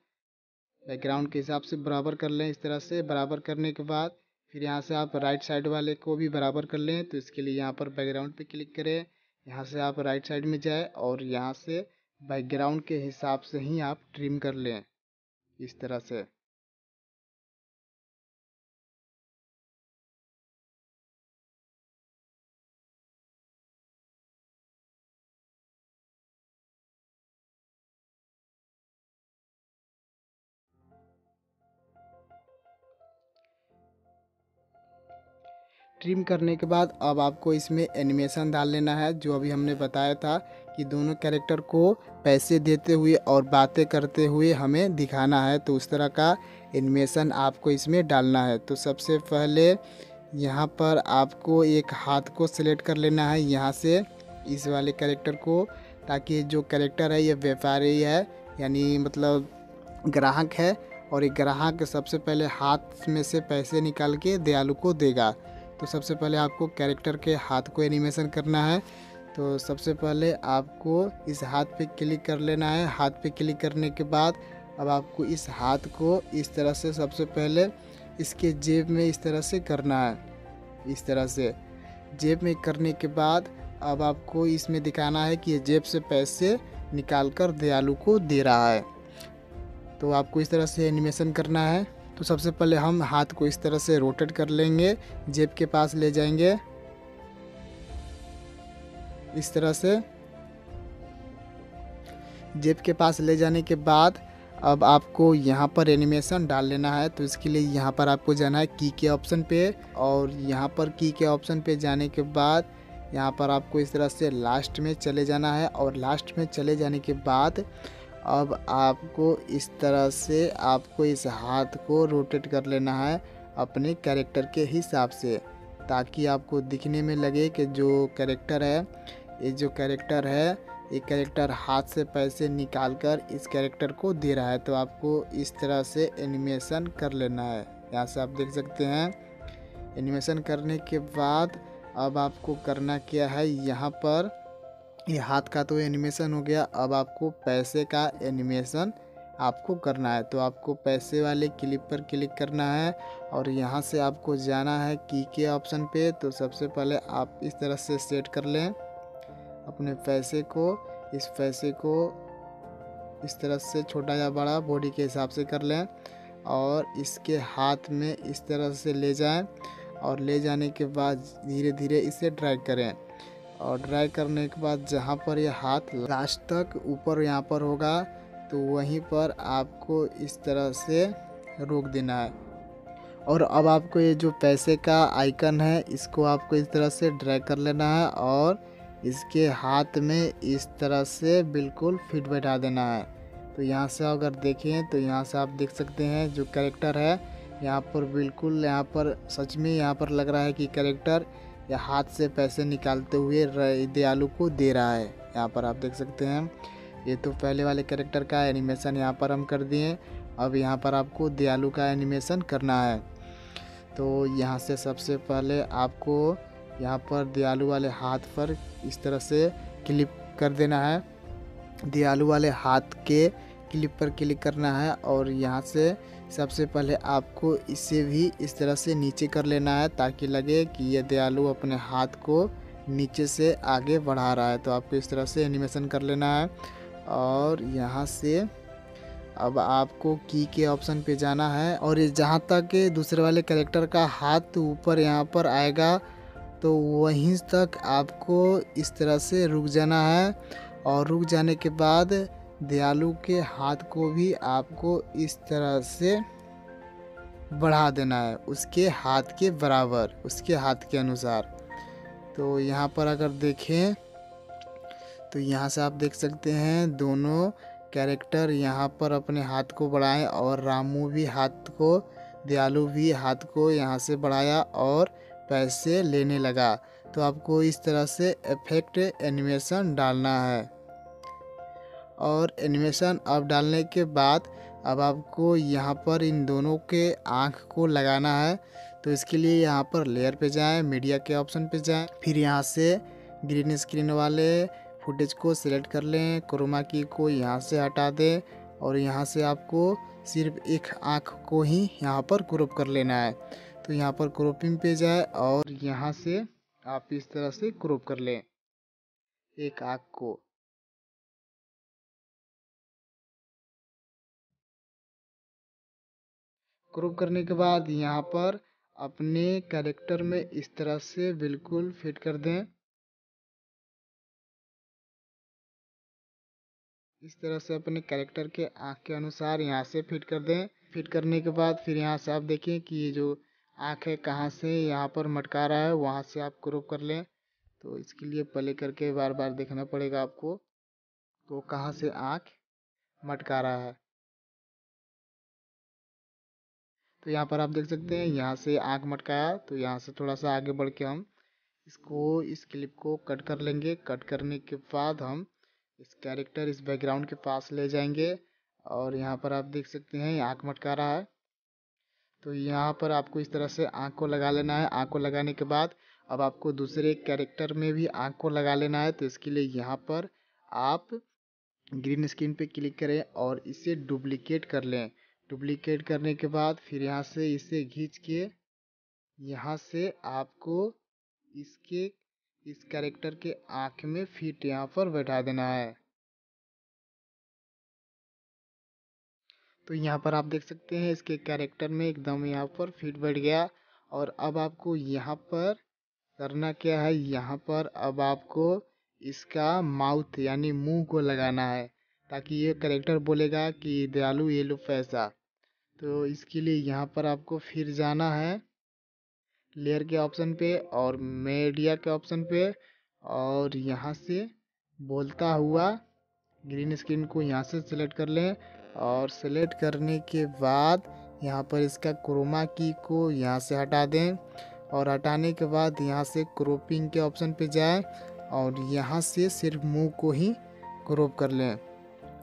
बैकग्राउंड के हिसाब से बराबर कर लें। इस तरह से बराबर करने के बाद फिर यहाँ से आप राइट साइड वाले को भी बराबर कर लें। तो इसके लिए यहाँ पर बैकग्राउंड पे क्लिक करें, यहाँ से आप राइट साइड में जाए और यहाँ से बैकग्राउंड के हिसाब से ही आप ट्रिम कर लें इस तरह से। ट्रिम करने के बाद अब आपको इसमें एनिमेशन डाल लेना है, जो अभी हमने बताया था कि दोनों कैरेक्टर को पैसे देते हुए और बातें करते हुए हमें दिखाना है। तो उस तरह का एनिमेशन आपको इसमें डालना है। तो सबसे पहले यहाँ पर आपको एक हाथ को सिलेक्ट कर लेना है यहाँ से इस वाले कैरेक्टर को, ताकि जो कैरेक्टर है ये व्यापारी है, यानी मतलब ग्राहक है, और एक ग्राहक सबसे पहले हाथ में से पैसे निकाल के दयालु को देगा। तो सबसे पहले आपको कैरेक्टर के हाथ को एनिमेशन करना है। तो सबसे पहले आपको इस हाथ पे क्लिक कर लेना है। हाथ पे क्लिक करने के बाद अब आपको इस हाथ को इस तरह से सबसे पहले इसके जेब में इस तरह से करना है। इस तरह से जेब में करने के बाद अब आपको इसमें दिखाना है कि ये जेब से पैसे निकाल कर दयालु को दे रहा है। तो आपको इस तरह से एनिमेशन करना है। तो सबसे पहले हम हाथ को इस तरह से रोटेट कर लेंगे, जेब के पास ले जाएंगे इस तरह से। जेब के पास ले जाने के बाद अब आपको यहाँ पर एनिमेशन डाल लेना है। तो इसके लिए यहाँ पर आपको जाना है की के ऑप्शन पे, और यहाँ पर की के ऑप्शन पे जाने के बाद यहाँ पर आपको इस तरह से लास्ट में चले जाना है। और लास्ट में चले जाने के बाद अब आपको इस तरह से आपको इस हाथ को रोटेट कर लेना है अपने कैरेक्टर के हिसाब से, ताकि आपको दिखने में लगे कि जो कैरेक्टर है, ये जो कैरेक्टर है, ये कैरेक्टर हाथ से पैसे निकाल कर इस कैरेक्टर को दे रहा है। तो आपको इस तरह से एनिमेशन कर लेना है। यहाँ से आप देख सकते हैं। एनिमेशन करने के बाद अब आपको करना क्या है, यहाँ पर ये हाथ का तो एनिमेशन हो गया। अब आपको पैसे का एनिमेशन आपको करना है। तो आपको पैसे वाले क्लिप पर क्लिक करना है और यहाँ से आपको जाना है की के ऑप्शन पे। तो सबसे पहले आप इस तरह से सेट कर लें अपने पैसे को। इस पैसे को इस तरह से छोटा या बड़ा बॉडी के हिसाब से कर लें और इसके हाथ में इस तरह से ले जाएं, और ले जाने के बाद धीरे धीरे इसे ड्रैग करें। और ड्रैग करने के बाद जहाँ पर ये हाथ लास्ट तक ऊपर यहाँ पर होगा, तो वहीं पर आपको इस तरह से रोक देना है। और अब आपको ये जो पैसे का आइकन है, इसको आपको इस तरह से ड्रैग कर लेना है और इसके हाथ में इस तरह से बिल्कुल फिट बैठा देना है। तो यहाँ से अगर देखें तो यहाँ से आप देख सकते हैं जो कैरेक्टर है यहाँ पर बिल्कुल, यहाँ पर सच में यहाँ पर लग रहा है कि कैरेक्टर या हाथ से पैसे निकालते हुए दयालु को दे रहा है। यहाँ पर आप देख सकते हैं। ये तो पहले वाले कैरेक्टर का एनिमेशन यहाँ पर हम कर दिए। अब यहाँ पर आपको दयालु का एनिमेशन करना है। तो यहाँ से सबसे पहले आपको यहाँ पर दयालु वाले हाथ पर इस तरह से क्लिक कर देना है। दयालु वाले हाथ के क्लिप पर क्लिक करना है और यहाँ से सबसे पहले आपको इसे भी इस तरह से नीचे कर लेना है, ताकि लगे कि ये दयालु अपने हाथ को नीचे से आगे बढ़ा रहा है। तो आपको इस तरह से एनिमेशन कर लेना है। और यहाँ से अब आपको की के ऑप्शन पे जाना है और ये जहाँ तक दूसरे वाले कैरेक्टर का हाथ ऊपर यहाँ पर आएगा, तो वहीं तक आपको इस तरह से रुक जाना है। और रुक जाने के बाद दयालु के हाथ को भी आपको इस तरह से बढ़ा देना है, उसके हाथ के बराबर, उसके हाथ के अनुसार। तो यहाँ पर अगर देखें तो यहाँ से आप देख सकते हैं दोनों कैरेक्टर यहाँ पर अपने हाथ को बढ़ाएं और रामू भी हाथ को, दयालु भी हाथ को यहाँ से बढ़ाया और पैसे लेने लगा। तो आपको इस तरह से इफेक्ट एनिमेशन डालना है और एनिमेशन अब डालने के बाद अब आपको यहाँ पर इन दोनों के आँख को लगाना है। तो इसके लिए यहाँ पर लेयर पे जाएं, मीडिया के ऑप्शन पे जाएं, फिर यहाँ से ग्रीन स्क्रीन वाले फुटेज को सिलेक्ट कर लें, क्रोमा की को यहाँ से हटा दें और यहाँ से आपको सिर्फ एक आँख को ही यहाँ पर क्रॉप कर लेना है। तो यहाँ पर क्रॉपिंग पे जाए और यहाँ से आप इस तरह से क्रॉप कर लें एक आँख को। क्रॉप करने के बाद यहाँ पर अपने कैरेक्टर में इस तरह से बिल्कुल फिट कर दें। इस तरह से अपने कैरेक्टर के आँख के अनुसार यहाँ से फिट कर दें। फिट करने के बाद फिर यहाँ से आप देखें कि ये जो आँख है कहाँ से यहाँ पर मटका रहा है, वहाँ से आप क्रॉप कर लें। तो इसके लिए प्ले करके बार बार देखना पड़ेगा आपको, तो कहाँ से आँख मटका रहा है। तो यहाँ पर आप देख सकते हैं यहाँ से आँख मटकाया। तो यहाँ से थोड़ा सा आगे बढ़ के हम इस क्लिप को कट कर लेंगे। कट करने के बाद हम इस कैरेक्टर इस बैकग्राउंड के पास ले जाएंगे और यहाँ पर आप देख सकते हैं आँख मटका रहा है। तो यहाँ पर आपको इस तरह से आँख को लगा लेना है। आँख को लगाने के बाद अब आपको दूसरे कैरेक्टर में भी आँख को लगा लेना है। तो इसके लिए यहाँ पर आप ग्रीन स्क्रीन पे क्लिक करें और इसे डुप्लीकेट कर लें। डुप्लीकेट करने के बाद फिर यहाँ से इसे खींच के यहाँ से आपको इस कैरेक्टर के आँख में फिट यहाँ पर बैठा देना है। तो यहाँ पर आप देख सकते हैं इसके कैरेक्टर में एकदम यहाँ पर फिट बैठ गया। और अब आपको यहाँ पर करना क्या है, यहाँ पर अब आपको इसका माउथ यानी मुंह को लगाना है ताकि ये कैरेक्टर बोलेगा कि दयालु ये लो पैसा। तो इसके लिए यहाँ पर आपको फिर जाना है लेयर के ऑप्शन पे और मीडिया के ऑप्शन पे और यहाँ से बोलता हुआ ग्रीन स्क्रीन को यहाँ से सिलेक्ट कर लें और सिलेक्ट करने के बाद यहाँ पर इसका क्रोमा की को यहाँ से हटा दें और हटाने के बाद यहाँ से क्रॉपिंग के ऑप्शन पे जाएं और यहाँ से सिर्फ मुंह को ही क्रॉप कर लें।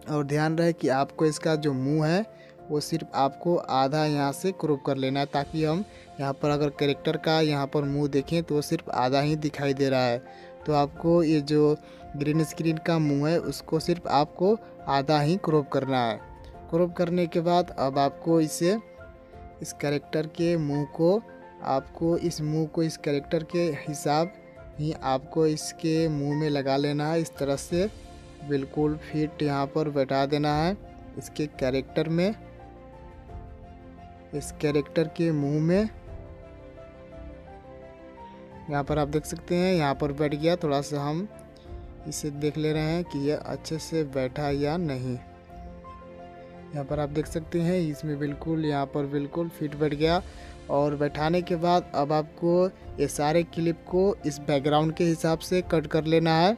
और ध्यान रहे कि आपको इसका जो मुंह है वो सिर्फ आपको आधा यहाँ से क्रॉप कर लेना है ताकि हम यहाँ पर अगर कैरेक्टर का यहाँ पर मुंह देखें तो वो सिर्फ आधा ही दिखाई दे रहा है। तो आपको ये जो ग्रीन स्क्रीन का मुंह है उसको सिर्फ आपको आधा ही क्रॉप करना है। क्रॉप करने के बाद अब आपको इस कैरेक्टर के मुंह को इस कैरेक्टर के हिसाब ही आपको इसके मुंह में लगा लेना है। इस तरह से बिल्कुल फिट यहाँ पर बैठा देना है इसके कैरेक्टर में, इस कैरेक्टर के मुंह में। यहाँ पर आप देख सकते हैं यहाँ पर बैठ गया। थोड़ा सा हम इसे देख ले रहे हैं कि यह अच्छे से बैठा या नहीं। यहाँ पर आप देख सकते हैं इसमें बिल्कुल यहाँ पर बिल्कुल फिट बैठ गया। और बैठाने के बाद अब आपको ये सारे क्लिप को इस बैकग्राउंड के हिसाब से कट कर लेना है।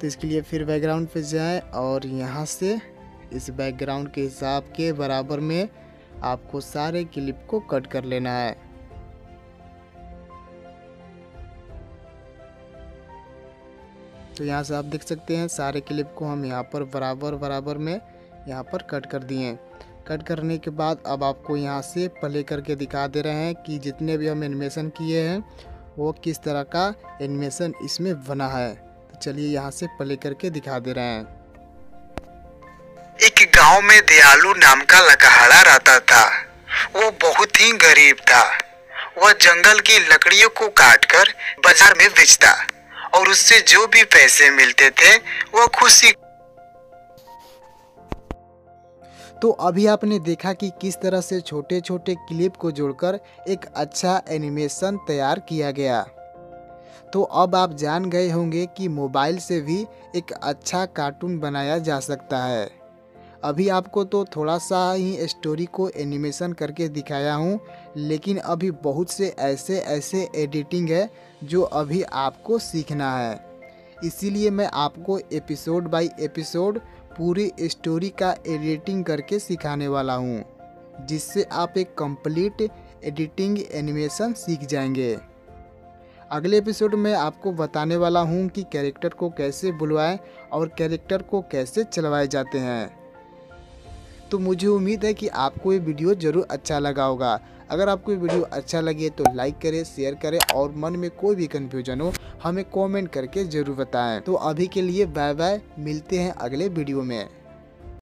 तो इसके लिए फिर बैकग्राउंड पे जाएं और यहाँ से इस बैकग्राउंड के हिसाब के बराबर में आपको सारे क्लिप को कट कर लेना है। तो यहाँ से आप देख सकते हैं सारे क्लिप को हम यहाँ पर बराबर में यहाँ पर कट कर दिए। कट करने के बाद अब आपको यहाँ से प्ले करके दिखा दे रहे हैं कि जितने भी हम एनिमेशन किए हैं वो किस तरह का एनिमेशन इसमें बना है। तो चलिए यहाँ से प्ले करके दिखा दे रहे हैं। एक गांव में दयालु नाम का लकहाड़ा रहता था। वो बहुत ही गरीब था। वह जंगल की लकड़ियों को काटकर बाजार में बेचता और उससे जो भी पैसे मिलते थे वो खुशी। तो अभी आपने देखा कि किस तरह से छोटे छोटे क्लिप को जोड़कर एक अच्छा एनिमेशन तैयार किया गया। तो अब आप जान गए होंगे कि मोबाइल से भी एक अच्छा कार्टून बनाया जा सकता है। अभी आपको तो थोड़ा सा ही स्टोरी को एनिमेशन करके दिखाया हूँ, लेकिन अभी बहुत से ऐसे एडिटिंग है जो अभी आपको सीखना है। इसीलिए मैं आपको एपिसोड बाय एपिसोड पूरी स्टोरी का एडिटिंग करके सिखाने वाला हूँ, जिससे आप एक कंप्लीट एडिटिंग एनिमेशन सीख जाएंगे। अगले एपिसोड में आपको बताने वाला हूँ कि कैरेक्टर को कैसे बुलवाएं और कैरेक्टर को कैसे चलवाए जाते हैं। तो मुझे उम्मीद है कि आपको ये वीडियो ज़रूर अच्छा लगा होगा। अगर आपको ये वीडियो अच्छा लगे तो लाइक करें, शेयर करें और मन में कोई भी कन्फ्यूजन हो हमें कमेंट करके ज़रूर बताएं। तो अभी के लिए बाय बाय, मिलते हैं अगले वीडियो में।